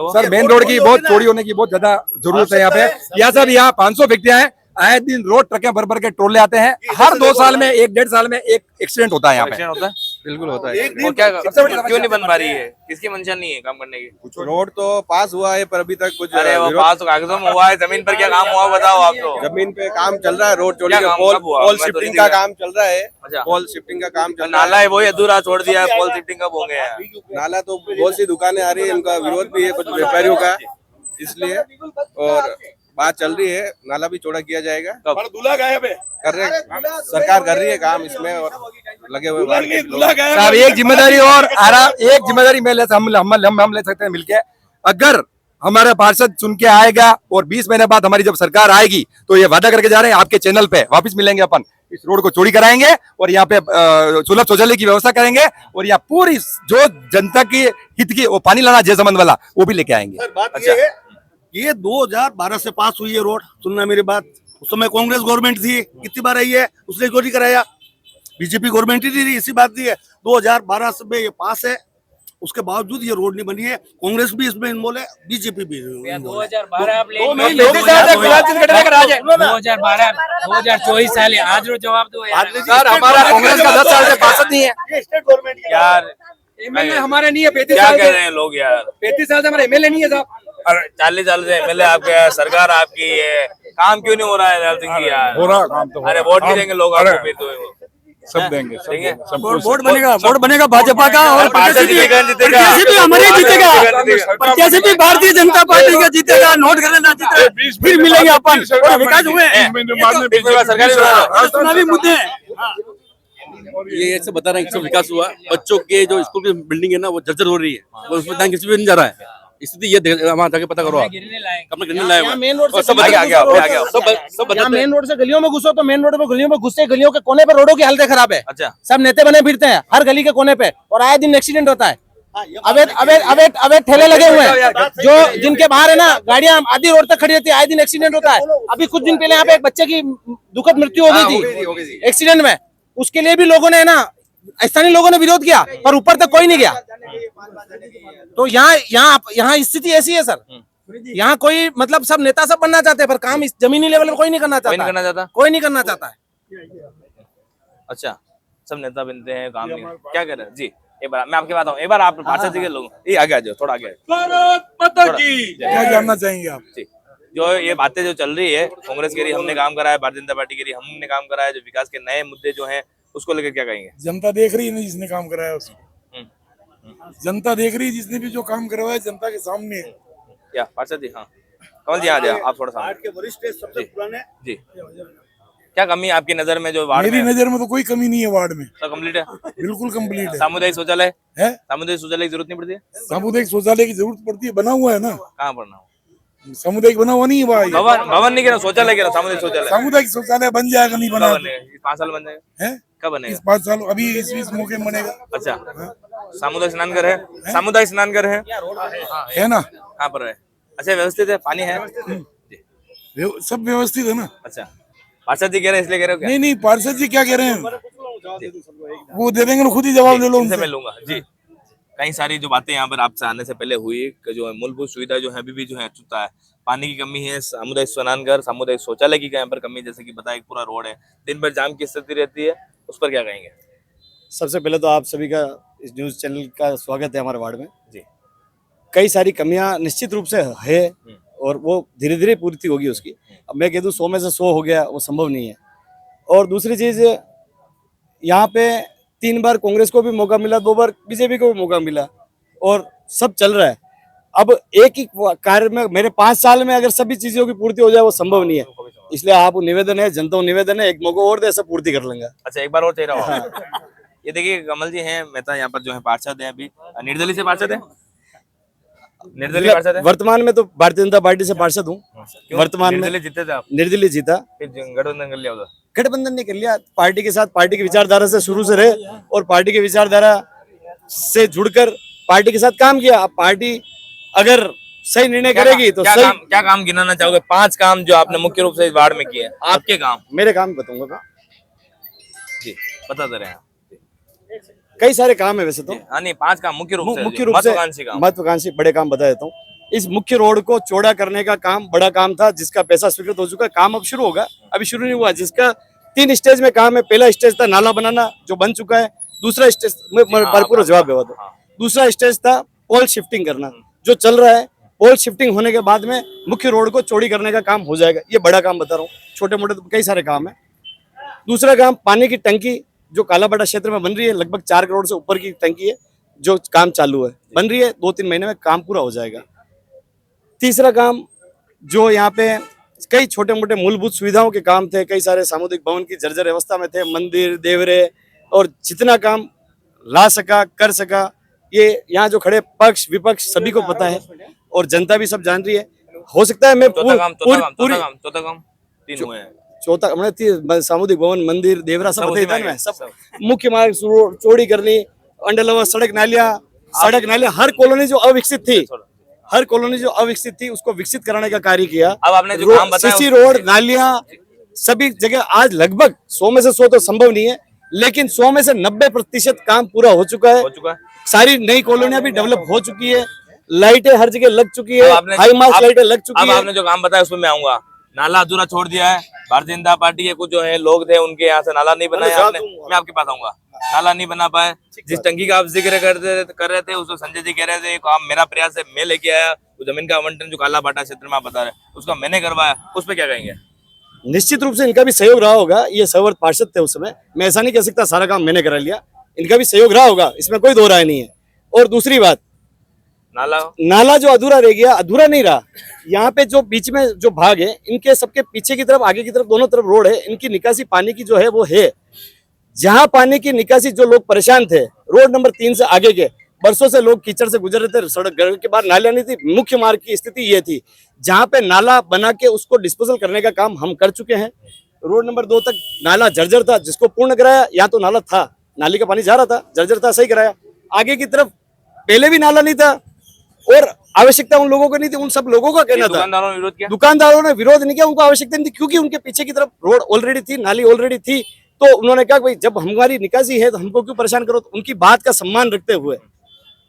सर मेन रोड की बहुत चौड़ी होने की बहुत ज्यादा जरूरत है यहाँ पे। यहाँ 500 व्यक्ति हैं, आए दिन रोड ट्रकें भर भर के टोल ले आते हैं। हर 2 साल में 1-1.5 साल में एक एक्सीडेंट होता है यहाँ पे। एक्सीडेंट होता है, बिल्कुल होता है। और क्या क्यों नहीं बन पा रही है? किसकी मंशा नहीं है काम करने की? रोड तो पास हुआ है पर अभी तक कुछ अरे वो पास तो कागजों में हुआ है, जमीन पर क्या काम हुआ बताओ आप तो। जमीन पे काम चल रहा है, रोड चौड़ी क्या काम कब हुआ? पोल मैं तो शिफ्टिंग नहीं का देखा। काम चल रहा है। अच्छा। पोल शिफ्टिंग का काम चल रहा नाला है वही अधूरा छोड़ दिया है, पोल शिफ्टिंग कब होंगे यार? है। नाला तो बहुत सी दुकानें आ रही है, उनका विरोध भी है कुछ व्यापारियों का, इसलिए और बात चल रही है नाला भी चौड़ा किया जाएगा। दूल्हा गायब है, कर रहे सरकार कर रही है काम इसमें और लगे हुए दूल्हा गायब साहब एक जिम्मेदारी और एक जिम्मेदारी मैं हम ले सकते हैं मिलके। अगर हमारा पार्षद चुन के आएगा और 20 महीने बाद हमारी जब सरकार आएगी तो ये वादा करके जा रहे हैं आपके चैनल पे वापस मिलेंगे, अपन इस रोड को चौड़ी कराएंगे और यहाँ पे सुलभ शौचालय की व्यवस्था करेंगे और यहाँ पूरी जो जनता की हित की वो पानी लाना जयसमंद वाला वो भी लेके आएंगे। बात ये है, ये 2012 से पास हुई है रोड, सुनना मेरी बात। उस समय कांग्रेस गवर्नमेंट थी, कितनी बार आई है, उसने चोरी कराया। बीजेपी गवर्नमेंट ही थी, इसी बात दी है। 2012 से ये पास है, उसके बावजूद ये रोड नहीं बनी है। कांग्रेस भी इसमें इन्वॉल्व है, बीजेपी भी involved है। 2024 साल है, आज रो जवाब दो यार। सर हमारा कांग्रेस का 10 साल से पार्षद नहीं है, स्टेट गवर्नमेंट यार एमएलए हमारे नहीं है। 35 क्या साल कह रहे हैं लोग यार? 35 साल से हमारे एमएलए नहीं है साहब। और 40 साल से एमएलए आपके है, सरकार आपकी है, काम क्यों नहीं हो रहा है लाल सिंह जी यार? हो रहा काम तो। अरे वोट भी देंगे लोग आपको फिर तो सब देंगे, देंगे। वोट बनेगा भाजपा का और पार्षद जीतेगा प्रत्याशी भी हमारे जीतेगा, प्रत्याशी भी भारतीय जनता पार्टी का जीतेगा। नोट करना ना जीते फिर मिलेंगे अपन। और विकास हुए सरकारी चुनावी मुद्दे हैं। ये ऐसे बता रहे हैं कि सब विकास हुआ, बच्चों के जो स्कूल की बिल्डिंग है ना वो जर्जर हो रही है, वो उसमें ध्यान किसी भी नहीं जा रहा है। स्थिति ये वहाँ जाके पता करो आप, कपड़े गिरने लायक हुआ। मेन रोड से सब मेन रोड से गलियों में घुसो तो मेन रोड में गलियों में घुसते गलियों के कोने पे रोडों की हालत खराब है। अच्छा, सब नेता बने फिरते हैं हर गली के कोने पे और आए दिन एक्सीडेंट होता है। अवैध ठेले लगे हुए हैं जो जिनके बाहर है ना गाड़ियां आधी रोड तक खड़ी रहती है, आए दिन एक्सीडेंट होता है। अभी कुछ दिन पहले यहाँ पे एक बच्चे की दुखद मृत्यु हो गई थी एक्सीडेंट में। उसके लिए भी लोगों ने ना स्थानीय लोगों ने विरोध किया पर ऊपर तक कोई नहीं गया। तो यहाँ स्थिति ऐसी है सर, यहाँ कोई मतलब सब नेता सब बनना चाहते हैं पर काम इस जमीनी लेवल पर कोई नहीं करना चाहता, कोई नहीं करना चाहता है। अच्छा, सब नेता बनते हैं, काम नहीं क्या कर रहे हैं जी? एक बार मैं आपकी बात हूँ, एक बार आप पार्षद जी के लोग ये आगे आ जाओ, थोड़ा आगे। क्या जानना चाहेंगे आप? जो ये बातें जो चल रही है, कांग्रेस के लिए हमने काम करा है, भारतीय जनता पार्टी के लिए हमने काम करा है, जो विकास के नए मुद्दे जो हैं उसको लेकर क्या कहेंगे? जनता देख रही है ना जिसने काम कराया उसको, जनता देख रही है जिसने भी जो काम करवाया जनता के सामने है। क्या पार्षद जी? हाँ कमल जी आ जाए आप थोड़ा सा के वरिष्ठ सबसे पुराने जी। क्या कमी है आपकी नजर में जो वार्ड मेरी में? नजर में तो कोई कमी नहीं है वार्ड में, सब कंप्लीट है, बिल्कुल कंप्लीट है। सामुदायिक शौचालय है, सामुदायिक शौचालय की जरूरत नहीं पड़ती है? सामुदायिक शौचालय की जरूरत पड़ती है, बना हुआ है ना। कहाँ पढ़ना हो? सामुदायिक बना हुआ नहीं है भाई, भवन नहीं कह रहा, शौचालय कह रहा, सामुदायिक शौचालय। सामुदायिक शौचालय बन जाएगा, नहीं बना कब बनेगा? 5 साल बन जाएगा है, कब बनेगा? 5 साल अभी इस मौके में बनेगा। अच्छा, सामुदायिक स्नान घर है, सामुदायिक स्नान घर है ना, कहाँ पर है? अच्छा व्यवस्थित है, पानी है, सब व्यवस्थित है ना। अच्छा, पार्षद जी कह रहे हैं इसलिए कह रहे हो क्या? नहीं पार्षद जी क्या कह रहे हैं वो दे देंगे, खुद ही जवाब ले लो इनसे उनसे। मैं लूंगा जी। कई सारी जो बातें यहाँ पर आपसे आने से पहले हुई कि जो मूलभूत सुविधा जो है अभी भी जो है अछूता है, पानी की कमी है, सामुदायिक स्नान घर, सामुदायिक शौचालय की यहाँ पर कमी, जैसे कि बताया पूरा रोड है, दिन भर जाम की स्थिति रहती है, उस पर क्या कहेंगे? सबसे पहले तो आप सभी का इस न्यूज़ चैनल का स्वागत है हमारे वार्ड में जी। कई सारी कमियां निश्चित रूप से है और वो धीरे धीरे पूर्ति होगी उसकी। अब मैं कह दूं 100 में से 100 हो गया, वो संभव नहीं है। और दूसरी चीज़, यहाँ पे 3 बार कांग्रेस को भी मौका मिला, 2 बार बीजेपी को भी मौका मिला और सब चल रहा है। अब एक ही कार्य में मेरे 5 साल में अगर सभी चीज़ों की पूर्ति हो जाए वो संभव नहीं है। इसलिए आप निवेदन है, जनता को निवेदन है, एक मौका और दे, सब पूर्ति कर लेंगे। अच्छा, एक बार और चेहरा हो। ये देखिए कमल जी हैं, मेहता यहाँ पर जो है पार्षद है, अभी निर्दलीय से पार्षद है, निर्दलीय पार्षद है। वर्तमान में तो भारतीय जनता पार्टी से पार्षद हूँ। वर्तमान में निर्दलीय जीते थे आप? निर्दलीय जीता, फिर गठबंधन कर लिया उधर? गठबंधन नहीं कर लिया, पार्टी के साथ, पार्टी की विचारधारा से शुरू से रहे और पार्टी की विचारधारा से जुड़कर पार्टी के साथ काम किया। अब पार्टी अगर सही निर्णय करेगी तो क्या सही। क्या काम गिनाना चाहोगे? 5 काम जो आपने मुख्य रूप से इस वार्ड में किए हैं, आपके काम। मेरे काम बताऊंगा का जी बताते रहे आप। कई सारे काम है वैसे तो। हाँ नहीं, 5 काम मुख्य रूप से, महत्वाकांक्षी काम, महत्वाकांक्षी बड़े काम बता देता हूँ। इस मुख्य रोड को चौड़ा करने का काम बड़ा काम था, जिसका पैसा स्वीकृत हो चुका है। काम अब शुरू होगा, अभी शुरू नहीं हुआ, जिसका 3 स्टेज में काम है। पहला स्टेज था नाला बनाना, जो बन चुका है। दूसरा स्टेज में भरपूर जवाब देवा दो। दूसरा स्टेज था पोल शिफ्टिंग करना, जो चल रहा है। पोल शिफ्टिंग होने के बाद में मुख्य रोड को चौड़ी करने का काम हो जाएगा। ये बड़ा काम बता रहा हूँ, छोटे मोटे तो कई सारे काम है। दूसरा काम पानी की टंकी जो कालाबाड़ा क्षेत्र में बन रही है, लगभग 4 करोड़ से ऊपर की टंकी है, जो काम चालू है, बन रही है। 2-3 महीने में काम पूरा हो जाएगा। तीसरा काम जो यहाँ पे कई छोटे मोटे मूलभूत सुविधाओं के काम थे, कई सारे सामुदायिक भवन की जर्जर अवस्था में थे, मंदिर देवरे, और जितना काम ला सका कर सका, ये यहाँ जो खड़े पक्ष विपक्ष सभी को पता है और जनता भी सब जान रही है। हो सकता है मैं चौथा काम 3 हुए हैं। चौथा हमने सामुदायिक भवन मंदिर देवरा सब बता मैं सब मुख्य मार्ग चौड़ी करनी, अंडरलवा सड़क नालियां हर कॉलोनी जो अविकसित थी, हर कॉलोनी जो अविकसित थी उसको विकसित कराने का कार्य किया। अब आपने जो काम बताया, सीसी रोड नालियां सभी जगह आज लगभग 100 में से 100 तो संभव नहीं है, लेकिन 100 में से 90% काम पूरा हो चुका है। सारी नई कॉलोनियां भी डेवलप हो चुकी है, लाइटें हर जगह लग चुकी है, हाई मार्क्स लाइटें लग चुकी है। अब आपने जो काम बताया उसमें मैं आऊंगा। नाला अधूरा छोड़ दिया है, भारतीय जनता पार्टी के कुछ जो है लोग थे, उनके यहाँ से नाला नहीं बनाया आपने। मैं आपके पास आऊंगा, नाला नहीं बना पाए। जिस टंकी का आप जिक्र कर रहे थे, उसको संजय जी कह रहे थे काम मेरा प्रयास है, मैं लेके आया। वो जमीन का आवंटन जो कालाबाड़ा क्षेत्र में आप बता रहे, उसका मैंने करवाया, उस पर क्या कहेंगे? निश्चित रूप से इनका भी सहयोग रहा होगा। ये सर्वर पार्षद थे उस समय, मैं ऐसा नहीं कह सकता सारा काम मैंने करा लिया, इनका भी सहयोग रहा होगा, इसमें कोई दो राय नहीं है। और दूसरी बात, नाला जो अधूरा रह गया, अधूरा नहीं रहा। यहाँ पे जो बीच में जो भाग है, इनके सबके पीछे की तरफ आगे की तरफ दोनों तरफ रोड है, इनकी निकासी पानी की जो है वो है। जहाँ पानी की निकासी जो लोग परेशान थे, रोड नंबर 3 से आगे के बरसों से लोग कीचड़ से गुजर रहे थे, सड़क घर के बाहर नालियां नहीं थी। मुख्य मार्ग की स्थिति ये थी, जहाँ पे नाला बना के उसको डिस्पोजल करने का काम हम कर चुके हैं। रोड नंबर 2 तक नाला जर्जर था, जिसको पूर्ण कराया। यहाँ तो नाला था, नाली का पानी जा रहा था, जर्जर था, सही कराया। आगे की तरफ पहले भी नाला नहीं था और आवश्यकता उन लोगों को नहीं थी, उन सब लोगों का कहना था। दुकानदारों ने विरोध नहीं किया, उनको आवश्यकता नहीं थी, क्योंकि उनके पीछे की तरफ रोड ऑलरेडी थी, नाली ऑलरेडी थी। तो उन्होंने कहा भाई जब हमारी निकासी है तो हमको क्यों परेशान करो। तो उनकी बात का सम्मान रखते हुए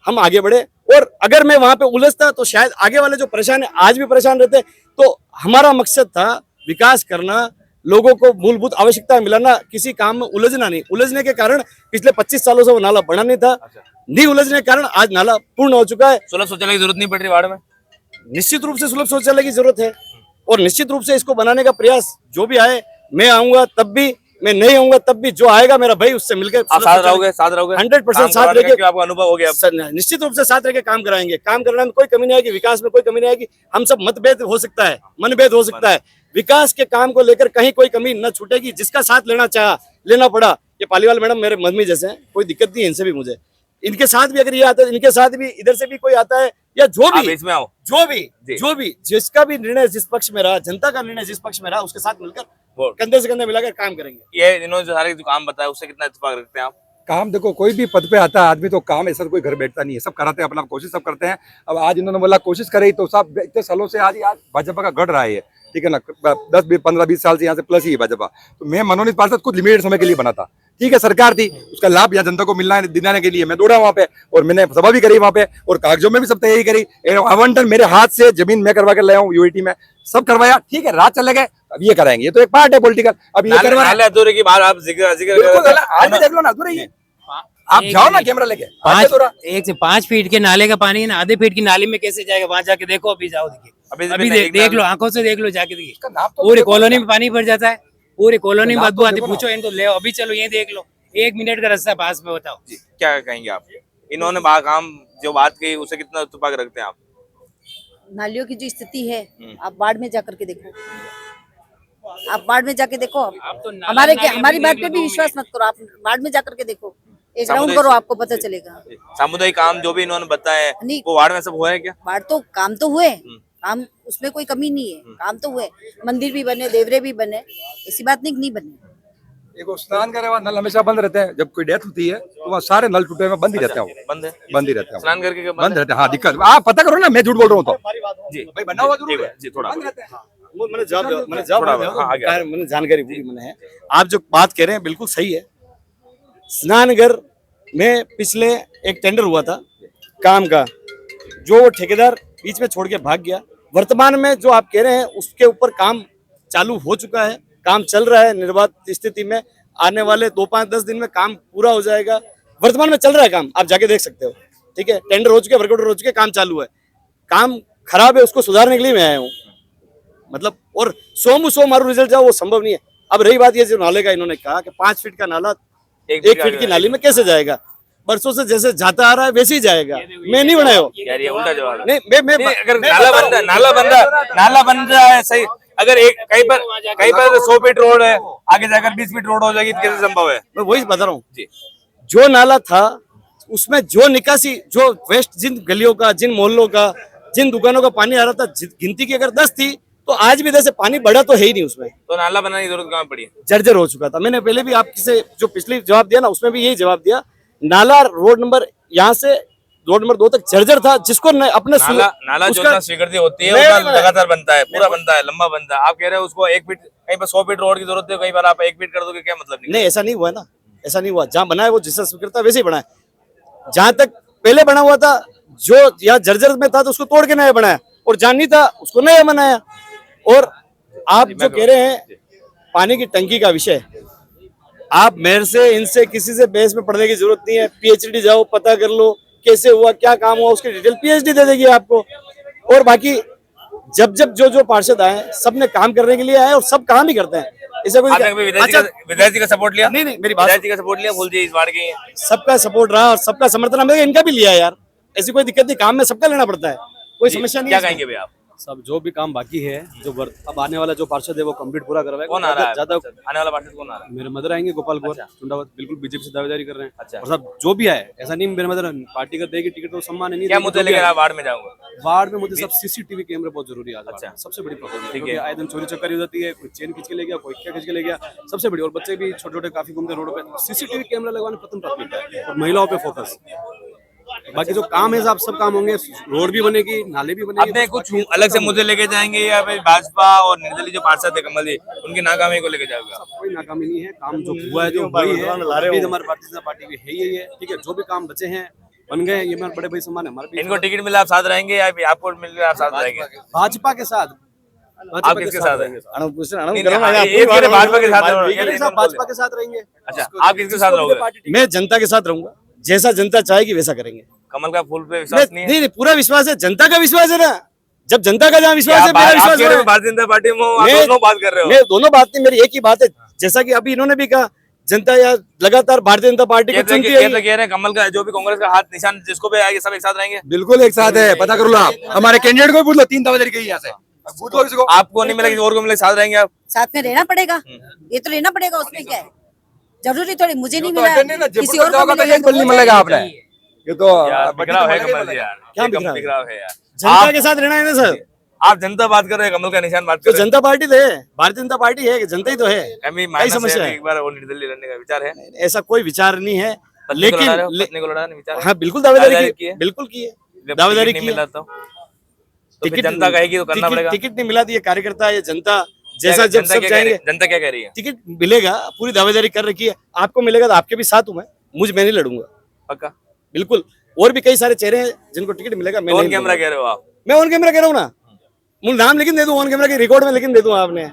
हम आगे बढ़े। और अगर मैं वहां पे उलझता तो शायद आगे वाले जो परेशान है आज भी परेशान रहते। तो हमारा मकसद था विकास करना, लोगों को मूलभूत आवश्यकता मिलाना, किसी काम में उलझना नहीं। उलझने के कारण पिछले 25 सालों से वो नाला बना नहीं था, नहीं उलझने के कारण आज नाला पूर्ण हो चुका है। सुलभ शौचालय की जरूरत नहीं पड़ रही वार्ड में? निश्चित रूप से सुलभ शौचालय की जरूरत है और निश्चित रूप से इसको बनाने का प्रयास जो भी आए, मैं आऊंगा तब भी, मैं नहीं आऊंगा तब भी, जो आएगा मेरा भाई उससे मिलकर साथ रहोगे 100% साथ रह के। आपको अनुभव हो गया? निश्चित रूप से साथ रह के काम कराएंगे। काम करने में कोई कमी नहीं आएगी, विकास में कोई कमी नहीं आएगी। हम सब मतभेद हो सकता है, मनभेद हो सकता है, विकास के काम को लेकर कहीं कोई कमी न छूटेगी। जिसका साथ लेना चाहा लेना पड़ा। ये पालीवाल मैडम मेरे मम्मी जैसे हैं, कोई दिक्कत नहीं है इनसे भी मुझे। इनके साथ भी अगर ये आता है, इनके साथ भी इधर से भी कोई आता है, या जो भी इसमें आओ, जो भी जिसका भी निर्णय जिस पक्ष में रहा, जनता का निर्णय जिस पक्ष में रहा, उसके साथ मिलकर कंधे से कंधे मिलाकर काम करेंगे। ये इन्होंने जो सारे जो काम बताया उससे कितना इत्तेफाक रखते हैं आप? काम देखो, कोई भी पद पे आता है आदमी तो काम ऐसा कोई घर बैठता नहीं है, सब कराते हैं, अपना कोशिश सब करते हैं। अब आज इन्होंने बोला कोशिश करी तो सब इतने सालों से आज भाजपा का गढ़ रहा है, ठीक है ना। 10-15-20 साल से यहाँ से प्लस ही है भाजपा। तो मैं मनोनीत पार्षद कुछ लिमिटेड समय के लिए बना था, ठीक है। सरकार थी, उसका लाभ यहाँ जनता को मिलना है, दिलाने के लिए मैं दौड़ा वहाँ पे और मैंने सभा भी करी वहाँ पे और कागजों में भी सब तैयारी करी। आवंटन मेरे हाथ से जमीन मैं करवा कर लाया हूँ, यूएटी में सब करवाया, ठीक है। रात चले गए, अब ये कराएंगे, ये तो एक पार्ट है पॉलिटिकल। अब ये करवा अधूरे की बात आप जिक्र आज भी देख लो ना, अधूरे ही आप जाओ ना कैमरा लेके। 1 से 5 फीट के नाले का पानी ना आधे फीट की नाली में कैसे जाएगा? वहां जाके देखो, अभी जाओ, देखिए, अभी देख लो, आंखों से देख लो, जाके देखिए। पूरी कॉलोनी में पानी भर जाता है, पूरी कॉलोनी में बदबू आती। पूछो इनको, ले अभी चलो ये देख लो, 1 मिनट का रास्ता पास में। बताओ क्या कहेंगे आप? इन्होंने काम जो बात कही उसे कितना इत्तेफाक रखते हैं आप? नालियों की जो स्थिति है, आप बाढ़ में जाकर के देखो, आप बाढ़ में जाके देखो। आप तो हमारी बात पे भी विश्वास मत करो, आप बाढ़ में जाकर के देखो, एक राउंड करो, आपको पता चलेगा। सामुदायिक काम जो भी इन्होंने बताया वो वार्ड में सब हुआ है क्या? वार्ड तो काम तो हुए, काम उसमें कोई कमी नहीं है, काम तो हुए। मंदिर भी बने, देवरे भी बने, ऐसी बात नहीं बने। एक वो स्नान करे वहाँ नल हमेशा बंद रहते हैं, जब कोई डेथ होती है तो वहाँ सारे नल टूटे हुए बंद ही रहते हैं, वो बंद है, बंद ही रहते हैं, स्नान करके क्या बंद रहते हैं। हाँ दिक्कत, आप पता करो ना, मैं झूठ बोल रहा हूँ तो जी भाई बना हुआ जरूर है, जी थोड़ा बंद रहते हैं। मैंने जवाब हाँ, आगे, आगे। मैंने जानकारी पूरी मैंने है। आप जो बात कह रहे हैं बिल्कुल सही है। स्नानगर में पिछले एक टेंडर हुआ था काम का, जो वो ठेकेदार बीच में छोड़ के भाग गया। वर्तमान में जो आप कह रहे हैं उसके ऊपर काम चालू हो चुका है, काम चल रहा है निर्बाध स्थिति में। आने वाले 2-5-10 दिन में काम पूरा हो जाएगा। वर्तमान में चल रहा है काम, आप जाके देख सकते हो। ठीक है, टेंडर हो चुके, वर्कआउट हो चुके, काम चालू है। काम खराब है, उसको सुधारने के लिए मैं आया हूँ। मतलब और 100 मारू रिजल्ट जाओ वो संभव नहीं है। अब रही बात ये जो नाले का, इन्होंने कहा कि 5 फीट का नाला 1 फीट की नाली में कैसे जाएगा। बरसों से जैसे जाता आ रहा है वैसे ही जाएगा। मैं नहीं बनाया यार, ये उल्टा जवाब है। नहीं मैं अगर नाला बन रहा है सही, अगर एक कहीं पर 100 फीट रोड है, आगे जाकर 20 फीट रोड हो जाएगी तो कैसे संभव है? मैं वही बता रहा हूँ जी। जो नाला था उसमें जो निकासी, जो वेस्ट, जिन गलियों का, जिन मोहल्लों का, जिन दुकानों का पानी आ रहा था, गिनती की अगर 10 थी तो आज भी 10 से पानी बढ़ा तो है ही नहीं उसमें। तो नाला बनाने की जरूरत कहाँ पड़ी? जर्जर हो चुका था। मैंने पहले भी आपसे से जो पिछली जवाब दिया ना, उसमें भी यही जवाब दिया। नाला रोड नंबर यहाँ से रोड नंबर 2 तक जर्जर था, जिसको अपने नाला जो ना स्वीकृति होती है उसका लगातार बनता है, पूरा बनता है, लंबा बनता है। आप कह रहे हो उसको 1 फीट, कहीं पर 100 फीट रोड की जरूरत है, कहीं पर आप 1 फीट कर दोगे, क्या मतलब? नहीं, ऐसा नहीं हुआ ना, ऐसा नहीं हुआ। जहाँ बना है वो जिससे स्वीकृत था वैसे ही बना है। जहां तक पहले बना हुआ था, जो यहाँ जर्जर में था तो उसको तोड़ के नया बनाया, और जहाँ नहीं था उसको नया बनाया। और आप जो कह रहे हैं पानी की टंकी का विषय, आप मेरे से, इनसे, किसी से बहस में पढ़ने की जरूरत नहीं है। पीएचडी जाओ, पता कर लो कैसे हुआ, क्या काम हुआ, उसकी डिटेल पीएचडी दे देगी आपको। और बाकी जब जो पार्षद आए, सबने काम करने के लिए आए और सब काम ही करते हैं। ऐसा कोई विधायक जी का सपोर्ट लिया? नहीं, मेरी बात, विधायक जी का सपोर्ट लिया, बोल दिया इस बार के सबका सपोर्ट रहा और सबका समर्थन हमें, इनका भी लिया यार। ऐसी कोई दिक्कत नहीं, काम में सबका लेना पड़ता है, कोई समस्या नहीं। क्या कहेंगे भैया आप? सब जो भी काम बाकी है, जो अब आने वाला जो पार्षद है वो कंप्लीट पूरा करवाएगा। कौन आ रहा है ज्यादा आने वाला पार्षद? कौन आ रहा है? मेरे मदर आएंगे, गोपाल गौर चुंडावत, बिल्कुल बीजेपी से दावेदारी कर रहे हैं। अच्छा। और सब जो भी आए, ऐसा नहीं मेरे मदर पार्टी का देगी टिकट तो सम्मान है, नहीं क्या मुद्दे लेकर आप वार्ड में जाऊंगा? वार्ड में मुझे सब सीसीटीवी कैमरे बहुत जरूरी है। अच्छा, सबसे बड़ी प्रॉब्लम ठीक है, है। आए दिन चोरी चक्कर हो जाती है, कोई चेन खींच के ले गया, कोई क्या खींच के ले गया, सबसे बड़ी। और बच्चे भी छोटे छोटे काफी घूमते रोड पे, सीसीटीवी कैमरा लगवाने प्रथम प्राथमिकता है, और महिलाओं पे फोकस। बाकी जो काम है साहब, सब काम होंगे, रोड भी बनेगी, नाले भी बनेगी। अपने कुछ अलग से मुद्दे लेके जाएंगे या फिर भाजपा और निर्दलीय जो पार्षद है कमल जी, उनकी नाकामी को लेके जाएगा? कोई नाकामी नहीं है, काम जो हुआ है, जो वही है। अभी हमारी भारतीय जनता पार्टी की है यही है, ठीक है। जो भी काम बचे हैं, बन गए, ये मेरे बड़े भाई सम्मान है हमारे। इनको टिकट मिला आप साथ रहेंगे या फिर आपको मिल गया आप साथ रहेंगे? भाजपा के साथ। आप किसके साथ रहेंगे? भाजपा के साथ भाजपा के साथ रहेंगे। अच्छा, आप किसके साथ रहोगे? मैं जनता के साथ रहूंगा, जैसा जनता चाहेगी वैसा करेंगे। कमल का फूल पे विश्वास नहीं है? नहीं, पूरा विश्वास है, जनता का विश्वास है ना। जब जनता का जहाँ विश्वास है, मेरा विश्वास है। भारतीय जनता पार्टी में आप दोनों बात कर रहे हो? मैं दोनों बात नहीं, मेरी एक ही बात है। जैसा कि अभी इन्होंने भी कहा, जनता या लगातार भारतीय जनता पार्टी को चुनती है। कह रहे हैं कमल का जो भी कांग्रेस का हाथ निशान जिसको भी आएगा सब एक साथ रहेंगे? बिल्कुल एक साथ है, पता कर लो आप। हमारे कैंडिडेट को पूछ लो, 3 दावेदारी की यहाँ से। आपको नहीं मिला, किसी और को मिला, साथ रहेंगे आप? साथ में रहना पड़ेगा, ये तो लेना पड़ेगा, उसमें क्या है। जरूरी थोड़ी मुझे नहीं मिला, किसी और को नहीं मिलेगा आपने। ये तो बिखराव है कमल जी यार, क्या बिखराव है यार। जनता के साथ रहना है ना सर। आप जनता बात कर रहे हैं, कमल का निशान बात कर तो रहे हैं। जनता पार्टी तो है, भारतीय जनता पार्टी है, जनता ही तो है। कई समस्या है, एक बार वो निर्दलीय लड़ने का विचार है? ऐसा कोई विचार नहीं है, लेकिन हाँ बिल्कुल दावेदारी की है, बिल्कुल की है, दावेदारी की है। टिकट जनता कहेगी तो करना पड़ेगा। टिकट नहीं मिला तो ये कार्यकर्ता, ये जनता, जैसा जब सब जाएंगे। जनता क्या कह रही है? टिकट मिलेगा, पूरी दावेदारी कर रखी है। आपको मिलेगा तो आपके भी साथ हूँ मैं नहीं लड़ूंगा, पक्का बिल्कुल। और भी कई सारे चेहरे हैं जिनको टिकट मिलेगा। मैं ऑन कैमरा कह रहे हो आप? मैं ऑन कैमरा कह रहा हूँ ना, मुझे नाम लिख दे दूँ, ऑन कैमरा के रिकॉर्ड में लिख दे दूँ। आपने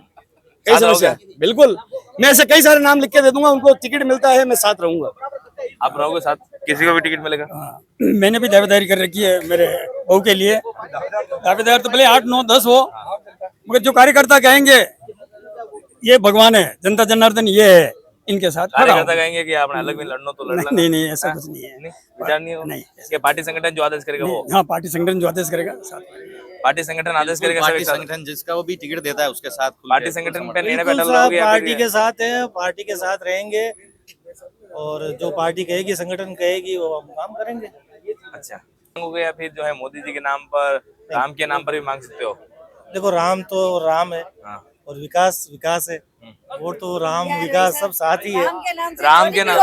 कई समस्या, बिल्कुल मैं ऐसे कई सारे नाम लिख के दे दूंगा, उनको टिकट मिलता है, मैं साथ रहूंगा। आप रहोगे साथ? किसी को भी टिकट मिलेगा? मैंने भी दावेदारी कर रखी है मेरे बहू के लिए। दावेदार तो भले 8, 9, 10 हो, मगर जो कार्यकर्ता कहेंगे ये भगवान है, जनता जनार्दन ये है, इनके साथ कार्यकर्ता कहेंगे कि आपने अलग में लड़ना तो लड़ लो। नहीं, ऐसा कुछ नहीं है, विचार नहीं हो? नहीं। इसके पार्टी संगठन जो आदेश करेगा वो? हाँ, पार्टी संगठन जो आदेश करेगा साथ। पार्टी संगठन आदेश करेगा, पार्टी संगठन जिसका वो भी टिकट देता है उसके साथ। पार्टी संगठन पे निर्णय बिल्कुल बैठल साहब, लोगे? पार्टी के साथ है, पार्टी के साथ रहेंगे, और जो पार्टी कहेगी, संगठन कहेगी, वो हम काम करेंगे। अच्छा, मांगोगे या फिर जो है मोदी जी के नाम पर, राम के नाम पर भी मांग सकते हो? देखो, राम तो राम है, हाँ। और विकास विकास है, वो तो राम विकास सब साथ ही है। राम के नाम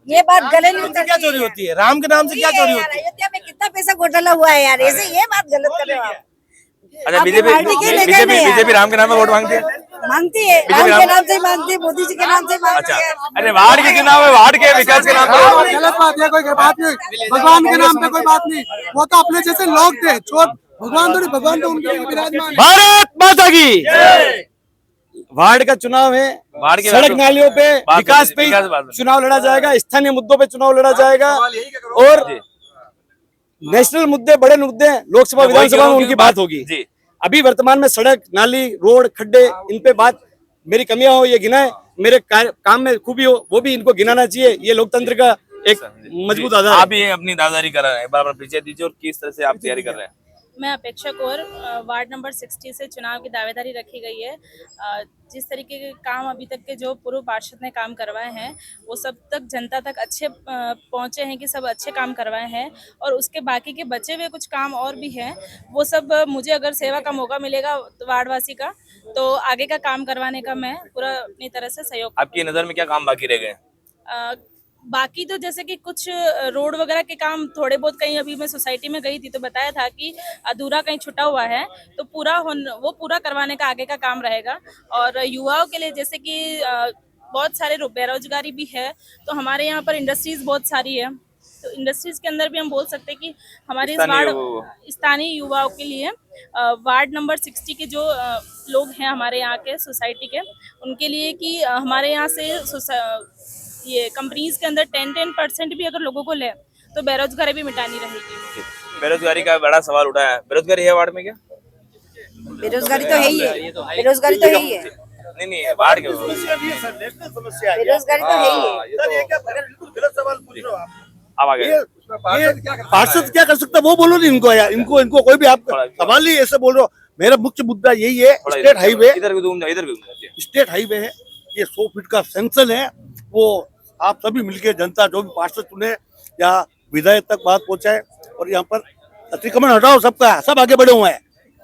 ये बात गले नहीं उतरती क्या चोरी होती है? राम के नाम से क्या चोरी होती है? अयोध्या में कितना पैसा घोटाला हुआ है यार, ऐसे ये बात गलत कर रहे हो आप। अच्छा, आपकी पार्टी के लेकर नहीं यार। बीजेपी राम के नाम पे वोट मांगती है। मांगती है, राम के नाम से ही मांगती है, मोदी जी के नाम से ही मांगती अच्छा, है। अरे वार्ड के चुनाव है, वार्ड के विकास के नाम पे गलत बात है, कोई बात नहीं, भगवान के नाम पे कोई बात नहीं, वो तो अपने जैसे लोग थे, चोर भगवान तो नहीं, भगवान तो उनके लिए विराजमान है। भारत माता की। वार्ड का चुनाव है, वार्ड के सड़क नालियों पे बात विकास पे विकास बात है। चुनाव लड़ा जाएगा, स्थानीय मुद्दों पे चुनाव लड़ा जाएगा, और नेशनल मुद्दे, बड़े मुद्दे लोकसभा विधानसभा में उनकी बात होगी। जी, अभी वर्तमान में सड़क नाली रोड खड्डे, इन पे बात, मेरी कमियां हो ये गिनाए, मेरे काम में खूबी हो वो भी इनको गिनाना चाहिए। ये लोकतंत्र का एक मजबूत आधार है। आप भी अपनी दावेदारी कर रहे हैं, बराबर परिचय दीजिए और किस तरह से आप तैयारी कर रहे हैं। मैं अपेक्षा कौर, वार्ड नंबर 60 से चुनाव की दावेदारी रखी गई है। जिस तरीके के काम अभी तक के जो पूर्व पार्षद ने काम करवाए हैं वो सब तक जनता तक अच्छे पहुंचे हैं कि सब अच्छे काम करवाए हैं, और उसके बाकी के बचे हुए कुछ काम और भी हैं, वो सब मुझे अगर सेवा का मौका मिलेगा वार्डवासी का तो आगे का काम करवाने का मैं पूरा अपनी तरह से सहयोग। आपकी नज़र में क्या काम बाकी रह गए? बाकी तो जैसे कि कुछ रोड वगैरह के काम थोड़े बहुत, कहीं अभी मैं सोसाइटी में गई थी तो बताया था कि अधूरा कहीं छुटा हुआ है, तो वो पूरा करवाने का आगे का काम रहेगा। और युवाओं के लिए जैसे कि बहुत सारे बेरोजगारी भी है, तो हमारे यहाँ पर इंडस्ट्रीज बहुत सारी है, तो इंडस्ट्रीज के अंदर भी हम बोल सकते हैं कि हमारे स्थानीय युवाओं के लिए वार्ड नंबर 60 के जो लोग हैं हमारे यहाँ के सोसाइटी के, उनके लिए कि हमारे यहाँ से ये कंपनीज के अंदर 10% भी अगर लोगों को ले तो बेरोजगारी भी मिटानी रहेगी। बेरोजगारी का बड़ा सवाल उठा है। बेरोजगारी है वार्ड में क्या? बेरोजगारी तो है ही है, बेरोजगारी तो है ही है, नहीं वार्ड के बेरोजगारी तो है ही है। अब आ गए पार्षद क्या कर सकता है वो बोलो नहीं इनको यार, इनको कोई भी आप सवाल ही ऐसे बोल रहे हो। मेरा मुख्य मुद्दा यही है, स्टेट हाईवे, इधर भी घूम जाओ, इधर भी घूम जाओ। स्टेट हाईवे है, ये 100 फीट का सेंक्शन है, वो आप सभी मिलके जनता जो भी पार्षद चुने या विधायक तक बात पहुंचाए, और यहाँ पर अतिक्रमण हटाओ सबका, सब आगे बढ़े हुए हैं,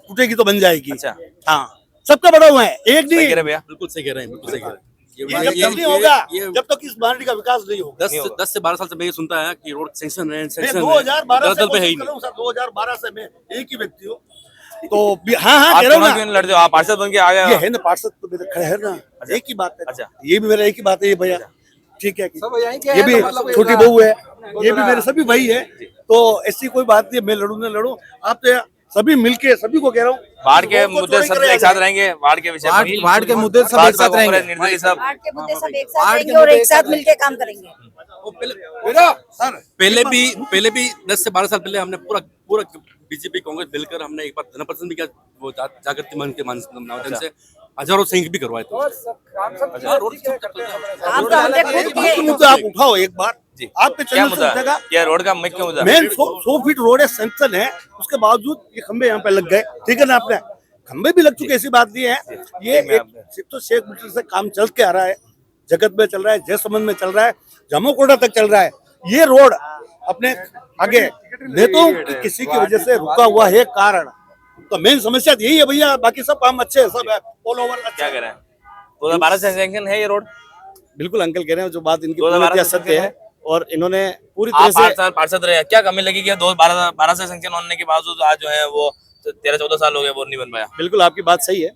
टूटेगी तो बन जाएगी। अच्छा, हाँ सबका बढ़ा हुआ है, एक नहीं। बिल्कुल सही कह रहे हैं, बिल्कुल सही कह रहे हैं। ये जब तक नहीं होगा, जब तक इस बारी का विकास नहीं होगा। 10 से 12 साल से मैं ये सुनता है कि रोड सेंक्शन है, 2012 दरअसल पे है ही नहीं। 2012 से मैं एक ही व्यक्ति हूँ, तो हाँ कह रहा हूँ ना, लड़ते हो आप, पार्षद बन के आ गए। ये है ना पार्षद तो मेरे खड़े है ना, एक ही बात है। अच्छा, ये भी मेरा एक ही बात है, ये भैया ठीक है, ये भी छोटी बहू है, ये भी मेरे सभी भाई है, तो ऐसी कोई बात नहीं, मैं लड़ू ना लड़ू, आप तो सभी मिलके, सभी को कह रहा हूँ वार्ड के मुद्दे सब एक साथ रहेंगे, वार्ड के विषय वार्ड के मुद्दे सब एक साथ रहेंगे, निर्दलीय सब वार्ड के मुद्दे सब एक साथ रहेंगे और एक साथ मिलके काम करेंगे। पहले भी 10 से 12 साल पहले हमने पूरा बीजेपी कांग्रेस मिलकर हमने एक बार जनप्रतिनिधि भी किया, वो जागृति मंच के माध्यम से हजारों संघ भी करवाए थे। मुद्दा आप उठाओ एक बार, आपके क्या चैनल से उठेगा। क्या रोड का मुख्य मुद्दा? मेन 100 फीट रोड है, सेंक्शन है, उसके बावजूद ये खंबे यहाँ पे लग गए, ठीक है ना, आपने खंबे भी लग चुके, ऐसी बात नहीं है। ये तो 6 मीटर से काम चल के आ रहा है, जगत में चल रहा है, जयसमंद में चल रहा है, जामोकोटा तक चल रहा है। ये रोड अपने आगे नेताओं की किसी की वजह से रुका हुआ है कारण, तो मेन समस्या यही है भैया, बाकी सब काम अच्छे है, सब है ऑल ओवर। क्या कह रहे हैं? 2012 से सैंक्शन है ये रोड? बिल्कुल अंकल कह रहे हैं, जो बात इनकी पूरी सत्य है, और इन्होंने पूरी तरह से पार्षद रहे, क्या कमी लगी कि 2012 से सैंक्शन होने के बावजूद आज जो है वो 13-14 साल हो गए वो नहीं बन पाया? बिल्कुल आपकी बात सही है,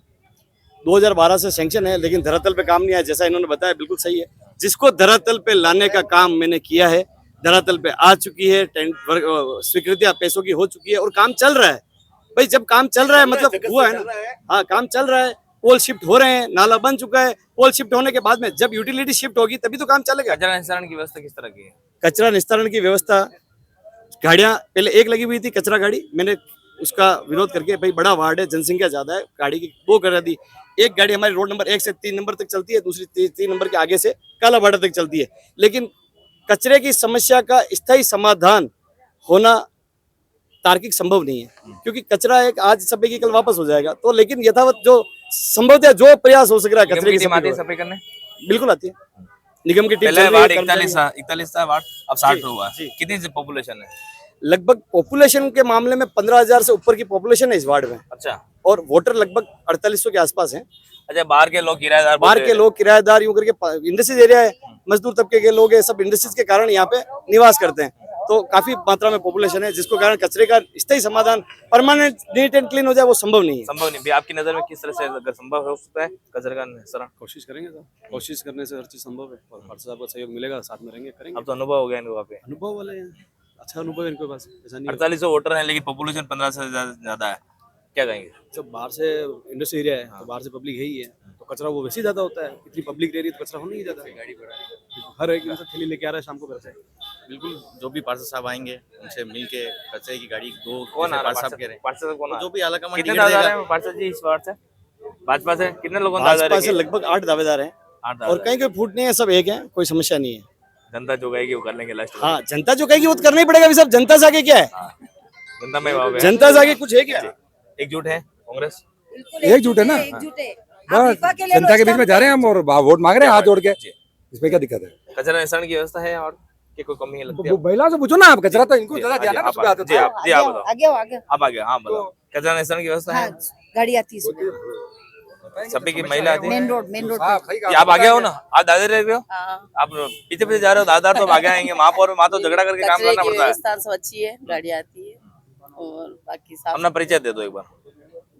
2012 से सैंक्शन है, लेकिन धरातल पे काम नहीं आया, जैसा इन्होंने बताया बिल्कुल सही है। जिसको धरातल पे लाने का काम मैंने किया है, धरातल पे आ चुकी है, स्वीकृतियां पैसों की हो चुकी है, और काम चल रहा है। भाई जब काम चल रहा है मतलब हुआ है ना, हाँ काम चल रहा है, पोल शिफ्ट हो रहे हैं, नाला बन चुका है, पोल शिफ्ट होने के बाद में जब यूटिलिटी शिफ्ट होगी तभी तो काम चलेगा। कचरा निस्तारण की व्यवस्था किस तरह की है? कचरा निस्तारण की व्यवस्था, गाड़ियां पहले एक लगी हुई थी कचरा गाड़ी, मैंने उसका विरोध करके, भाई बड़ा वार्ड है, जनसंख्या ज्यादा है, गाड़ी की 2 करा दी। एक गाड़ी हमारी रोड नंबर 1 से 3 नंबर तक चलती है, दूसरी 3 नंबर के आगे से काला बाड़ा तक चलती है, लेकिन कचरे की समस्या का स्थायी समाधान होना तार्किक संभव नहीं है, क्योंकि कचरा एक आज सफाई की कल वापस हो जाएगा, तो लेकिन यथावत जो संभवतः जो प्रयास हो सक रहा है कचरे की सफाई करने, बिल्कुल आती है निगम की टीम। 41 था वार्ड, अब 60 हुआ। कितनी पॉपुलेशन है? लगभग पॉपुलेशन के मामले में 15,000 से ऊपर की पॉपुलेशन है इस वार्ड में, अच्छा और वोटर लगभग 4800 के आसपास हैं। अच्छा, बाहर के लोग किराएदार बाहर के लोग किराएदार यूं करके इंडस्ट्रीज एरिया है, मजदूर तबके के लोग हैं, सब इंडस्ट्रीज के कारण यहाँ पे निवास करते हैं, तो काफी मात्रा में पॉपुलेशन है, जिसको कारण कचरे का स्थायी समाधान परमानेंट नीट एंड क्लीन हो जाए वो संभव नहीं है। संभव नहीं भी आपकी नजर में किस तरह से अगर संभव हो सकता है कचरे का निस्तारण? कोशिश करेंगे सर, कोशिश करने से हर चीज संभव है, और पार्षद साहब का सहयोग मिलेगा, साथ में रहेंगे, करेंगे। अब तो अनुभव हो गया इनको वहाँ पे, अनुभव वाले हैं, अच्छा अनुभव है इनके पास, ऐसा नहीं है। 4800 वोटर हैं लेकिन पॉपुलेशन 15 से ज्यादा है, क्या कहेंगे? जब बाहर से इंडस्ट्री एरिया है तो बाहर से पब्लिक है ही है, तो कचरा वो वैसे ही ज्यादा होता है, इतनी पब्लिक एरिया तो कचरा होना ही ज्यादा है। हर एक इंसान थैली लेके आ रहा है शाम को घर से। बिल्कुल, जो भी पार्षद साहब आएंगे उनसे मिलके कचरे की गाड़ी दो कौन आ रहा है? पार्षद कह रहे हैं, पार्षद कौन आ जो भी आला कमान कितने टिकट दावेदार देगा। हैं पार्षद जी इस बार से? भाजपा से कितने लोगों ने दावेदार भाजपा से किए? लगभग 8 दावेदार हैं, 8 और कहीं कोई फूट नहीं है, सब एक है, कोई समस्या नहीं है। जनता जो कहेगी वो कर लेंगे लास्ट में। हाँ, जनता जो कहेगी वो तो करना ही पड़ेगा, अभी सब जनता से आगे क्या है, जनता में भाव है, जनता से आगे कुछ है क्या? एकजुट है कांग्रेस, एकजुट है ना, एकजुट है। बस जनता के बीच में जा रहे हैं हम और वोट मांग रहे हैं हाथ जोड़ के, इसमें क्या दिक्कत है? कचरा निस्तारण की व्यवस्था है और की कोई कमी है लगती है? महिला से पूछो ना आप, कचरा तो इनको ज्यादा ध्यान है ना, सुबह आते जी आप बताओ, आगे आओ, आगे आओ। आप आगे, हाँ बताओ, कचरा निस्तारण की व्यवस्था है? हाँ, गाड़ी आती है सुबह, सभी की महिला आती है? मेन रोड पे। ये आप आगे हो ना, आप दादर रह रहे हो, हाँ। आप पीछे पीछे जा रहे हो, दादार तो आगे आएंगे, वहाँ तो झगड़ा करके काम करना पड़ता है। सब अच्छी है, गाड़ी आती है और बाकी साफ। अपना परिचय दे दो एक बार।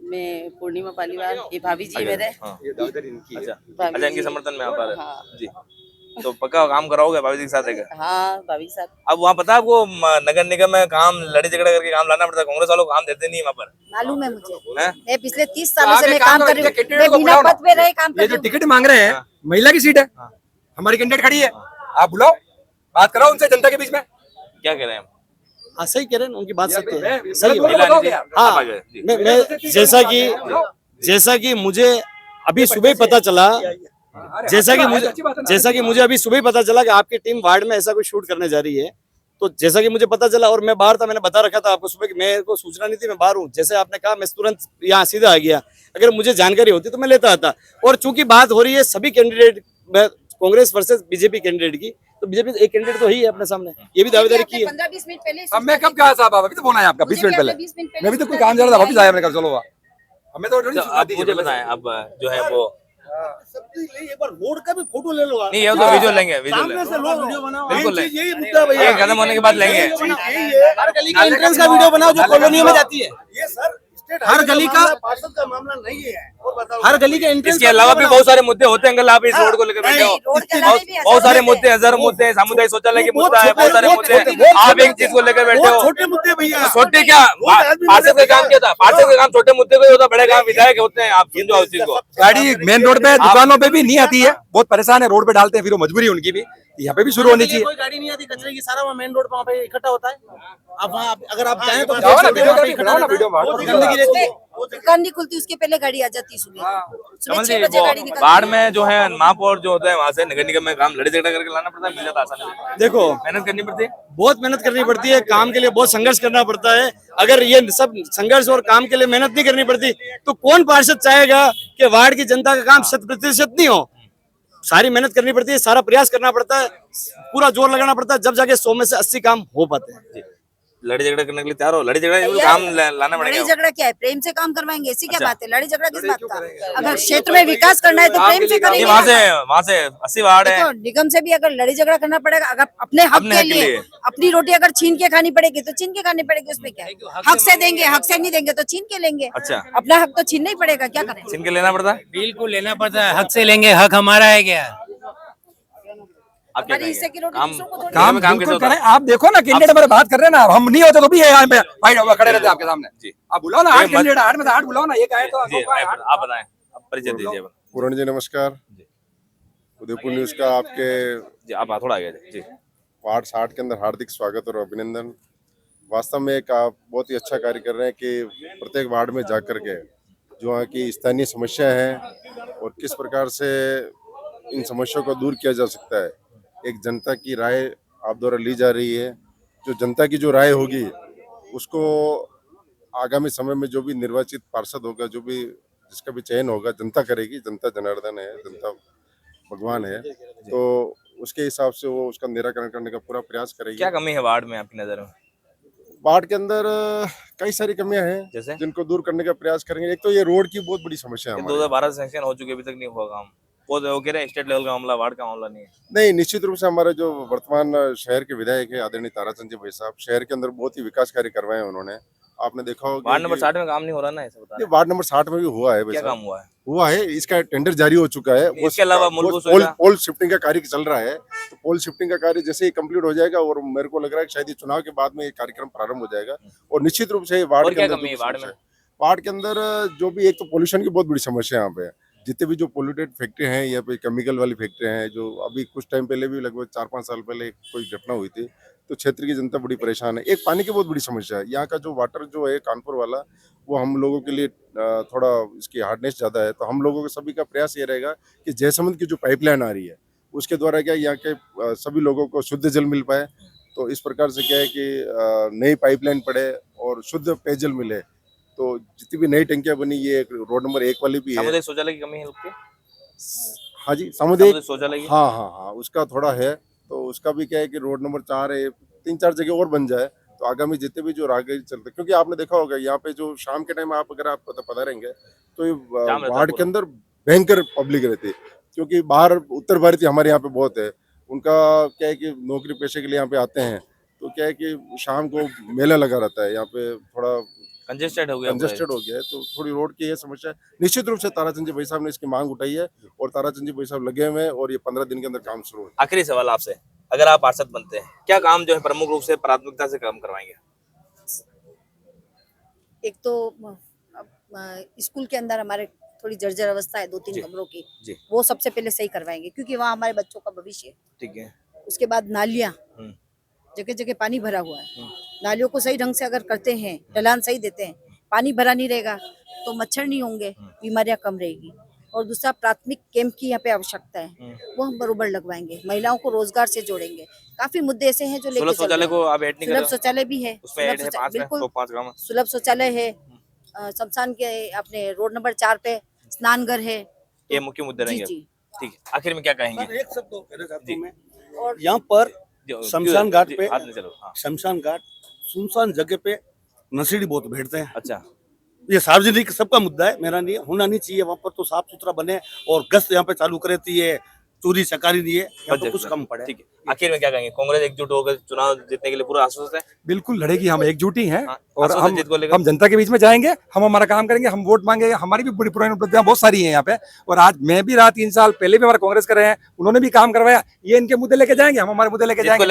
मैं पूर्णिमा पालीवाल, ये भाभी जी मेरे। हाँ। अच्छा, इनके समर्थन में आप आ रहे हाँ। हैं जी, तो पक्का काम कराओगे भाभी जी के साथ एक? हाँ, भाभी साहब। अब वहाँ पता है आपको नगर निगम में काम लड़ी झगड़ा करके काम लाना पड़ता है, कांग्रेस वालों को काम देते नहीं है वहाँ पर, मालूम है मुझे, हैं? मैं पिछले 30 सालों से मैं काम कर रही हूँ, मैं बिना पद पे रहे काम कर ये रही जो हूँ। टिकट मांग रहे हैं, महिला की सीट है, हमारी कैंडिडेट खड़ी है, आप बुलाओ, बात कराओ उनसे जनता के बीच में। क्या कह रहे हैं? हाँ सही कह रहे हैं, उनकी बात सत्य है, मैं- सही मैं- है। बताओगे आप? हाँ, आप आगे, जी। मैं जैसा कि मुझे अभी सुबह ही पता चला, जैसा कि मुझे अभी सुबह ही पता चला कि आपकी टीम वार्ड में ऐसा कोई शूट करने जा रही है, तो जैसा कि मुझे पता चला, और मैं बाहर था, मैंने बता रखा था आपको सुबह कि मेरे को सूचना नहीं थी, मैं बाहर हूँ, जैसे आपने कहा मैं तुरंत यहाँ सीधा आ गया, अगर मुझे जानकारी होती तो मैं लेता आता। और चूंकि बात हो रही है सभी candidate, Congress versus BJP candidate की, तो बीजेपी एक कैंडिडेट तो ही है अपने सामने, ये भी दावेदारी की है। 15-20 मिनट पहले अब मैं कब कहा साहब, अभी तो फोन आया आपका 20 मिनट पहले, मैं भी तो कोई काम जा रहा था, वापस आया, मैंने कहा चलो हमें तो आप मुझे बताएं, अब जो है वो एक बार रोड का भी फोटो ले लो, नहीं, ये तो विजुअल लेंगे, विजुअल सामने से लो, वीडियो बनाओ, बिल्कुल यही चीज, यही मुद्दा है भैया, ये खत्म होने के बाद लेंगे। हर गली का एंट्रेंस का वीडियो बनाओ जो कॉलोनियों में जाती है, ये सर हर गली का पार्षद का मामला नहीं है, और बताओ हर गली के एंट्रेंस इसके अलावा भी बहुत सारे मुद्दे होते हैं अंकल, आप इस रोड को लेकर बैठे हो, रोड के अलावा भी बहुत सारे मुद्दे, हजारों मुद्दे हैं, सामुदायिक शौचालय के मुद्दा है, बहुत सारे मुद्दे हैं, आप एक चीज को लेकर बैठे हो। छोटे मुद्दे भैया, छोटे क्या, पार्षद का काम क्या था? पार्षद का काम छोटे मुद्दे को ही होता, बड़े काम विधायक होते हैं, आप समझो उस चीज को। गाड़ी मेन रोड पे दुकानों पे भी नहीं आती है, बहुत परेशान है, रोड पे डालते हैं, फिर वो मजबूरी है उनकी भी, यहाँ पे भी शुरू होनी चाहिए। कोई गाड़ी नहीं आती, कचरे की सारा वहाँ मेन रोड पे वहाँ पे इकट्ठा होता है। अब वहाँ अगर आप चाहें तो जाओ ना, वीडियोग्राफी बनाओ ना, वीडियो बनाओ। गंदगी रहती है, दुकान नहीं खुलती, उसके पहले गाड़ी आ जाती है सुबह कमल 6 जी, बजे वो गाड़ी निकलती बाढ़ है। में जो है महापौर जो होता है वहाँ से नगर निगम में काम लड़ी झगड़ा करके लाना पड़ता है, मिल जाता आसानी से? देखो, मेहनत करनी पड़ती है, बहुत मेहनत करनी पड़ती है, काम के लिए बहुत संघर्ष करना पड़ता है। अगर ये सब संघर्ष और काम के लिए मेहनत नहीं करनी पड़ती तो कौन पार्षद चाहेगा कि वार्ड की जनता का काम 100% नहीं हो? सारी मेहनत करनी पड़ती है, सारा प्रयास करना पड़ता है, पूरा जोर लगाना पड़ता है, जब जाके 100 में से 80 काम हो पाते हैं। लड़ी झगड़ा करने के लिए तैयार हो? लड़ी झगड़ा काम लाना लड़ाई पड़ेगा। झगड़ा क्या है, प्रेम से काम करवाएंगे, ऐसी क्या अच्छा। बात है? लड़ाई झगड़ा किस बात का? अगर क्षेत्र में विकास करना है तो प्रेम से करेंगे। वहाँ से 80 वार्ड है, देखो, निगम से भी अगर लड़ाई झगड़ा करना पड़ेगा, अगर अपने हक अपने के हक के लिए लिए। अपनी रोटी अगर छीन के खानी पड़ेगी तो छीन के खानी पड़ेगी, उसमें क्या है? हक से देंगे, हक से नहीं देंगे तो छीन के लेंगे। अच्छा, अपना हक तो छीनना ही पड़ेगा, क्या करें? छीन के लेना पड़ता है। बिल्कुल लेना पड़ता है, हक से लेंगे, हक हमारा है क्या? आप क्या हमारी हिस्से की रोटी काम दूसरों को थोड़ी काम कैसे बिल्कुल होता है? करें, आप देखो ना कैंडिडेट हमारे बात कर रहे हैं ना, हम नहीं होते तो भी है यहाँ पे फाइट होगा, खड़े रहते हैं आपके सामने जी। आप बुलाओ ना, 8 कैंडिडेट, 8 में से 8 बुलाओ ना, एक आए तो जी, आप बताएं, आप परिचय दीजिए। पूरण जी नमस्कार, उदयपुर न्यूज का आपके जी, आप थोड़ा आगे जी। वार्ड 60 के अंदर हार्दिक स्वागत और अभिनंदन। वास्तव में एक आप बहुत ही अच्छा कार्य कर रहे हैं कि प्रत्येक वार्ड में जा कर के जो वहाँ की स्थानीय समस्या है और किस प्रकार से इन समस्याओं को दूर किया जा सकता है, एक जनता की राय आप द्वारा ली जा रही है। जो जनता की जो राय होगी उसको आगामी समय में जो भी निर्वाचित पार्षद होगा, जो भी जिसका भी चयन होगा, जनता करेगी। जनता जनार्दन है, जनता भगवान है, तो उसके हिसाब से वो उसका निराकरण करने का पूरा प्रयास करेगी। क्या कमी है वार्ड में आपकी नजर में? बाढ़ के अंदर कई सारी कमियां हैं जैसे जिनको दूर करने का प्रयास करेंगे। एक तो ये रोड की बहुत बड़ी समस्या है हमारे 2012 से सैंक्शन हो चुके, अभी तक नहीं हुआ काम। वो कह रहे हैं स्टेट लेवल का मामला, वार्ड का मामला नहीं है। नहीं, निश्चित रूप से हमारे जो वर्तमान शहर के विधायक है आदरणीय ताराचंद जी भाई साहब, शहर के अंदर बहुत ही विकास कार्य करवाए हैं उन्होंने। आपने देखा होगा वार्ड नंबर 60 में काम नहीं हो रहा ना, ऐसा बता रहे हैं। वार्ड नंबर 60 में भी हुआ है। क्या काम हुआ है? हुआ है, इसका टेंडर जारी हो चुका है। इसके अलावा मूलभूत सुविधा, पोल शिफ्टिंग का कार्य चल रहा है, तो पोल शिफ्टिंग का कार्य जैसे ही कंप्लीट हो जाएगा, और मेरे को लग रहा है कि शायद ये चुनाव के बाद में ये कार्यक्रम प्रारंभ हो जाएगा। और निश्चित रूप से वार्ड के अंदर वार्ड के अंदर जो भी, एक तो पोल्यूशन की बहुत बड़ी समस्या है यहाँ पे। जितने भी जो पोल्यूटेड फैक्ट्री हैं या फिर केमिकल वाली फैक्ट्री हैं, जो अभी कुछ टाइम पहले भी लगभग 4-5 साल पहले कोई घटना हुई थी, तो क्षेत्र की जनता बड़ी परेशान है। एक पानी की बहुत बड़ी समस्या है। यहाँ का जो वाटर जो है कानपुर वाला, वो हम लोगों के लिए थोड़ा इसकी हार्डनेस ज़्यादा है। तो हम लोगों के सभी का प्रयास ये रहेगा कि जयसमंद की जो पाइपलाइन आ रही है उसके द्वारा क्या यहाँ के सभी लोगों को शुद्ध जल मिल पाए। तो इस प्रकार से क्या है कि नई पाइपलाइन पड़े और शुद्ध पेयजल मिले। तो जितनी भी नई टंकियां बनी, ये रोड नंबर 1 वाली भी है। सामुदायिक शौचालय की कमी है उसके? हाँ जी, सामुदायिक शौचालय की, हाँ, उसका थोड़ा है। तो उसका भी क्या है कि रोड नंबर 4 है, 3-4 जगह और बन जाए तो आगामी जितने भी जो राहगीर चलते, क्योंकि आपने देखा होगा यहाँ पे जो शाम के टाइम आप अगर आप पता रहेंगे तो ये वार्ड के अंदर भयंकर पब्लिक रहती है। क्योंकि बाहर उत्तर भारतीय हमारे यहाँ पे बहुत है, उनका क्या है कि नौकरी पेशे के लिए यहाँ पे आते हैं। तो क्या है कि शाम को मेला लगा रहता है यहाँ पे, थोड़ा कंजेस्टेड हो गया है। तो थोड़ी रोड की ये समस्या है। निश्चित रूप से ताराचंद जी भाई साहब ने इसकी मांग उठाई है और ताराचंद जी भाई साहब लगे हुए हैं और ये 15 दिन के अंदर काम शुरू है। आखिरी सवाल आपसे, अगर आप पार्षद बनते हैं, क्या काम जो है प्रमुख रूप से प्राथमिकता से काम करवाएंगे? एक तो स्कूल के अंदर हमारे थोड़ी जर्जर अवस्था है 2-3 कमरों की, वो सबसे पहले सही करवाएंगे, क्योंकि वहाँ हमारे बच्चों का भविष्य है। ठीक है। उसके बाद नालियाँ, जगह जगह पानी भरा हुआ है, नालियों को सही ढंग से अगर करते हैं, ढलान सही देते हैं, पानी भरा नहीं रहेगा तो मच्छर नहीं होंगे, बीमारियां कम रहेगी। और दूसरा, प्राथमिक कैंप की यहाँ पे आवश्यकता है, वो हम बरोबर लगवाएंगे, महिलाओं को रोजगार से जोड़ेंगे। काफी मुद्दे ऐसे हैं जो लेके शौचालय को आप ऐड नहीं कर रहे? सुलभ शौचालय भी है, बिल्कुल सुलभ शौचालय है। शमशान के अपने रोड नंबर 4 पे स्नानघर है। ये मुख्य मुद्दे रहेंगे। ठीक है, आखिर में क्या कहेंगे? एक शब्द कहना चाहता हूं मैं, और यहाँ पर शमशान घाट पे, शमशान घाट सुनसान जगह पे नशेड़ी बहुत बैठते हैं। अच्छा, ये सार्वजनिक सबका मुद्दा है, मेरा नहीं, होना नहीं चाहिए। वहाँ पर तो साफ सुथरा बने और गश्त यहाँ पे चालू करे थी, ये चोरी चकारी नहीं है, तो कुछ कम पड़े। ठीक है, आखिर में क्या कहेंगे? कांग्रेस एकजुट होकर चुनाव जीतने के लिए पूरा आश्वस्त है? बिल्कुल लड़ेगी, हम एकजुट ही हैं और हम जनता के बीच में जाएंगे, हम हमारा काम करेंगे, हम वोट मांगेंगे। हमारी भी बड़ी पुरानी उपलब्धियां बहुत सारी हैं यहाँ पे, और आज मैं भी रहा 3 साल पहले भी हमारा कांग्रेस कर रहे हैं, उन्होंने भी काम करवाया। ये इनके मुद्दे लेके जाएंगे, हम हमारे मुद्दे लेके जाएंगे।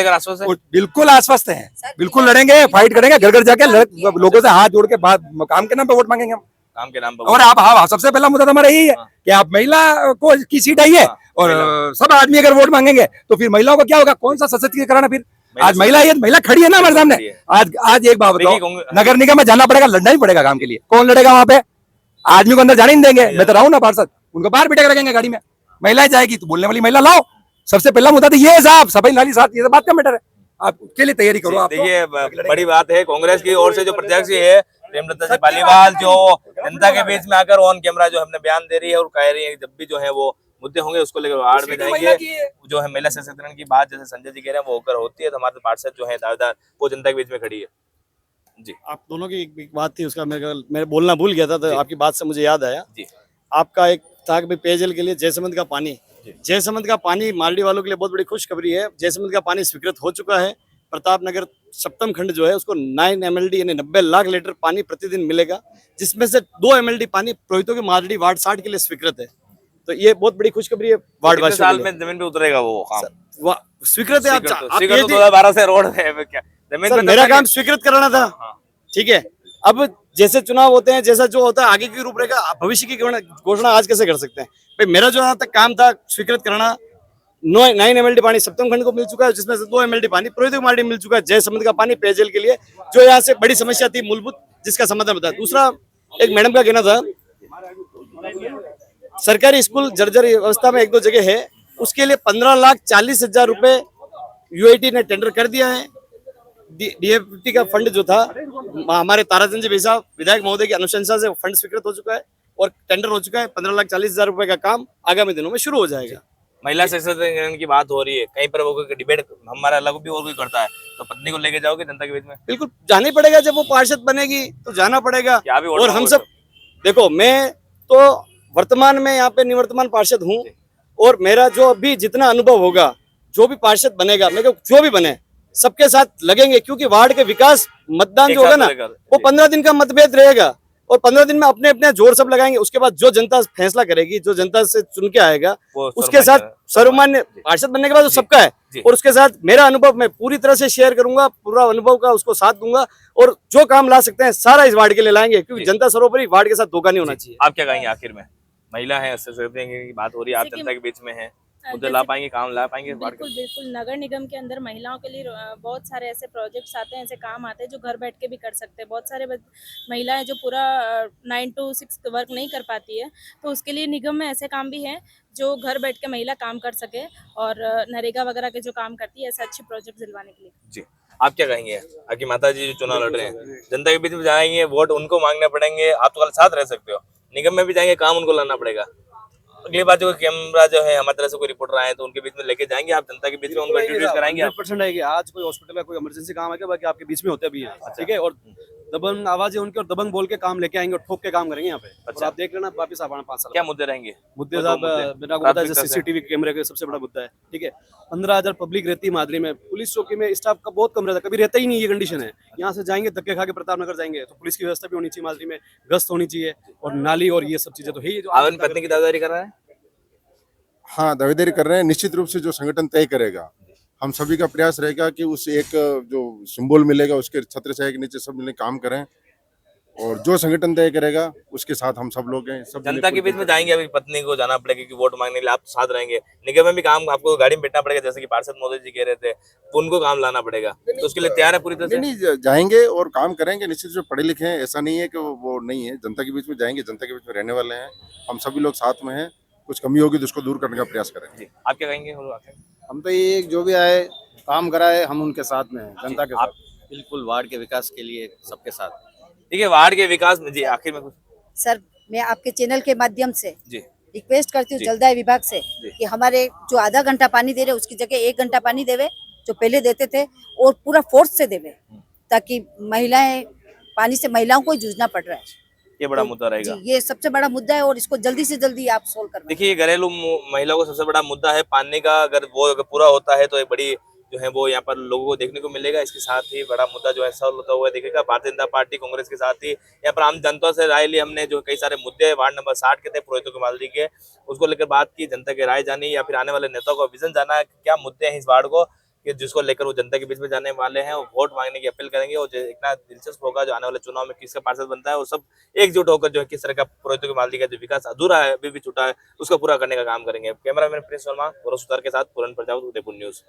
बिल्कुल आश्वस्त है, बिल्कुल लड़ेंगे, फाइट करेंगे, घर घर जाके लोगों से हाथ जोड़ के काम के नाम पे वोट मांगेंगे हम, काम के नाम पर। और आप सबसे पहला मुद्दा हमारा यही है कि आप महिला को की सीट आई है, और सब आदमी अगर वोट मांगेंगे तो फिर महिलाओं को क्या होगा? कौन सा सशक्तिकरण है फिर? आज महिला खड़ी है ना हमारे सामने। आज एक बात बताओ, नगर निगम में जाना पड़ेगा, लड़ना ही पड़ेगा काम के लिए। कौन लड़ेगा वहाँ पे? आदमी को अंदर जाने नहीं देंगे। मैं तो रहा हूँ ना पार्षद, उनको बाहर बिठा के रखेंगे गाड़ी में। महिलाएं जाएगी तो बोलने वाली महिला लाओ। सबसे पहला मुद्दा तो ये है साहब, सफाई नाली साथ, ये बात का मैटर है। आप उसके लिए तैयारी करो। देखिए, बड़ी बात है, कांग्रेस की ओर से जो प्रत्याशी है प्रेमलता जी पालीवाल, जो जनता के बीच में आकर ऑन कैमरा जो हमने बयान दे रही है और कह रही है जब भी जो है वो मुद्दे होंगे उसको लेकर वार्ड में जाएंगे। जो है महिला सशक्तिकरण की बात, जैसे संजय जी कह रहे हैं, वो होकर होती है, तो हमारे पार्षद जो है दावेदार, वो जनता के बीच में खड़ी है। जी, आप दोनों की एक बात थी, उसका मैं बोलना भूल गया था, तो आपकी बात से मुझे याद आया। आपका एक था कि पेयजल के लिए जयसमंद का पानी, जयसमंद का पानी मालडी वालों के लिए बहुत बड़ी खुशखबरी है। जयसमंद का पानी स्वीकृत हो चुका है। प्रताप नगर सप्तम खंड जो है उसको 9 MLD यानी 90 लाख लीटर पानी प्रतिदिन मिलेगा, जिसमें से 2 MLD पानी पुरोहितों के मालडी वार्ड 60 के लिए स्वीकृत है। तो ये बहुत बड़ी खुशखबरी है वार्ड वासियों साल में जमीन पे उतरेगा वो काम? स्वीकृत है। 2012 से रोड है क्या जमीन? मेरा काम स्वीकृत कराना था, ठीक है। अब जैसे चुनाव होते हैं, जैसा जो होता है आगे की रूपरेखा, भविष्य की घोषणा आज कैसे कर सकते हैं भाई? मेरा जो यहाँ तक काम था स्वीकृत कराना, 9 MLD पानी सप्तम खंड को मिल चुका है, जिसमें से 2 MLD पानी पुरोहित मालडी मिल चुका है। जयसमंद का पानी पेयजल के लिए जो यहाँ से बड़ी समस्या थी मूलभूत, जिसका समाधान बताया। दूसरा, एक मैडम का कहना था, सरकारी स्कूल जर्जर अवस्था में 1-2 जगह है, उसके लिए 15,40,000 रुपए UIT ने टेंडर कर दिया है। DFT का फंड जो था, हमारे ताराचंद जी भाई साहब विधायक महोदय की अनुशंसा से फंड स्वीकृत हो चुका है और टेंडर हो चुका है। 15,40,000 रुपए का काम आगामी दिनों में शुरू हो जाएगा। महिला सशक्तिकरण की बात हो रही है, कहीं पर वो डिबेट हमारा अलग भी और कोई करता है, तो पत्नी को लेके जाओगे जनता के बीच में? बिल्कुल जाना ही पड़ेगा, जब वो पार्षद बनेगी तो जाना पड़ेगा। क्या भी और हम सब देखो, मैं तो वर्तमान में यहाँ पे निवर्तमान पार्षद हूँ, और मेरा जो अभी जितना अनुभव होगा, जो भी पार्षद बनेगा, मैं जो भी बने सबके साथ लगेंगे, क्योंकि वार्ड के विकास मतदान जो होगा ना, वो 15 दिन का मतभेद रहेगा, और 15 दिन में अपने अपने जोर सब लगाएंगे। उसके बाद जो जनता फैसला करेगी, जो जनता से चुन के आएगा, उसके साथ सर्वमान्य पार्षद बनने के बाद वो सबका है। और उसके साथ मेरा अनुभव मैं पूरी तरह से शेयर करूंगा, पूरा अनुभव का उसको साथ दूंगा, और जो काम ला सकते हैं सारा इस वार्ड के लिए लाएंगे, क्योंकि जनता सर्वोपरि, वार्ड के साथ धोखा नहीं होना चाहिए। आप क्या कहेंगे आखिर में? महिला है, की बात हो रही है, आप जनता के बीच में है, मुद्दे ला पाएंगे, काम ला पाएंगे? बिल्कुल बिल्कुल, नगर निगम के अंदर महिलाओं के लिए बहुत सारे ऐसे प्रोजेक्ट्स आते हैं, ऐसे काम आते हैं जो घर बैठ के भी कर सकते हैं। बहुत सारे महिलाएं जो पूरा 9 to 6 वर्क नहीं कर पाती है, तो उसके लिए निगम में ऐसे काम भी हैं जो घर बैठ के महिला काम कर सके, और नरेगा वगैरह के जो काम करती है, ऐसे अच्छे प्रोजेक्ट दिलवाने के लिए। जी, आप क्या कहेंगे? आपकी माता जी जो चुनाव लड़ रहे हैं, जनता के बीच में जाएंगे, वोट उनको मांगने पड़ेंगे, आप तो कल साथ रह सकते हो, निगम में भी जाएंगे, काम उनको लाना पड़ेगा। अगली बार जो कैमरा जो है हमारी तरह से कोई रिपोर्टर आए तो उनके बीच में लेके जाएंगे, आप जनता के बीच में उनको इंट्रोड्यूस कराएंगे? 100% आएगी। आज कोई हॉस्पिटल का कोई इमरजेंसी काम है, बाकी आपके बीच में होते भी है, ठीक है, और दबंग आवाजें उनकी, और दबंग बोल के काम लेके आएंगे, और ठोक के काम करेंगे यहाँ पे। और आप देख लेना वापिस आप 5 साल। क्या मुद्दे रहेंगे? मुद्दे साहब मेरा को पता है, सीसीटीवी कैमरे का सबसे बड़ा मुद्दा है, ठीक है। 15,000 पब्लिक रहती है मादरी में, पुलिस चौकी में स्टाफ का बहुत कम रहता है, कभी रहता ही नहीं, ये कंडीशन है। यहाँ से जाएंगे धक्के खा के प्रताप नगर जाएंगे, तो पुलिस की व्यवस्था भी होनी चाहिए मादरी में, गश्त होनी चाहिए, और नाली और ये सब चीजें तो है। आवन पत्नी की दावेदारी कर रहा है? हाँ, दावेदारी कर रहे हैं। निश्चित रूप से जो संगठन तय करेगा, हम सभी का प्रयास रहेगा कि उस एक जो सिंबल मिलेगा उसके छत्र छाया के नीचे सब मिलकर काम करें, और जो संगठन तय करेगा उसके साथ हम सब लोग हैं। सब जनता के बीच में जाएंगे, अभी पत्नी को जाना पड़ेगा क्योंकि वोट मांगने के लिए, आप साथ रहेंगे। निगम में भी काम आपको गाड़ी में बैठना पड़ेगा, जैसे कि पार्षद मोदी जी कह रहे थे, तो उनको काम लाना पड़ेगा, तो उसके लिए तैयार है पूरी तरह से? नहीं, जाएंगे और काम करेंगे। निश्चित रूप से पढ़े लिखे हैं, ऐसा नहीं है कि वो नहीं है। जनता के बीच में जाएंगे, जनता के बीच में रहने वाले हैं, हम सभी लोग साथ में हैं। कुछ कमी होगी तो उसको दूर करने का प्रयास करेंगे। आप क्या कहेंगे? हम तो ये जो भी आए काम कराए, हम उनके साथ में हैं, जनता के साथ। बिल्कुल, वार्ड के विकास के लिए सबके साथ। ठीक है, वार्ड के विकास में जी आखिर में कुछ सर, मैं आपके चैनल के माध्यम से जी रिक्वेस्ट करती हूँ जलदाय विभाग से कि हमारे जो आधा घंटा पानी दे रहे उसकी जगह 1 घंटा पानी देवे, जो पहले देते थे, और पूरा फोर्स से देवे, ताकि महिलाएं, पानी से महिलाओं को ही जूझना पड़ रहा है। ये बड़ा मुद्दा रहेगा, ये सबसे बड़ा मुद्दा है, और इसको जल्दी से जल्दी आप सोल्व करना। देखिए, घरेलू महिलाओं का सबसे बड़ा मुद्दा है पानी का। अगर वो पूरा होता है तो एक बड़ी जो है वो यहाँ पर लोगों को देखने को मिलेगा। इसके साथ ही बड़ा मुद्दा जो है सॉल्व होता हुआ दिखेगा। भारतीय जनता पार्टी कांग्रेस के साथ ही यहाँ पर आम जनता से राय ली हमने, जो कई सारे मुद्दे वार्ड नंबर 60 के थे पुरोहितों के मालदी के, उसको लेकर बात की, जनता की राय जानी, या फिर आने वाले नेताओं का विजन जाना है, क्या मुद्दे हैं इस वार्ड को, कि जिसको लेकर वो जनता के बीच में जाने वाले हैं, वो वोट मांगने की अपील करेंगे। और इतना दिलचस्प होगा जो आने वाले चुनाव में किसका पार्षद बनता है, वो सब एकजुट होकर जो है किस तरह का पुरोहितों की मालदी का जो विकास अधूरा है, अभी भी छूटा है, उसको पूरा करने का काम करेंगे। कैमरामैन प्रिंस वर्मा और सुतार के साथ पूरन प्रजापति, उदयपुर न्यूज।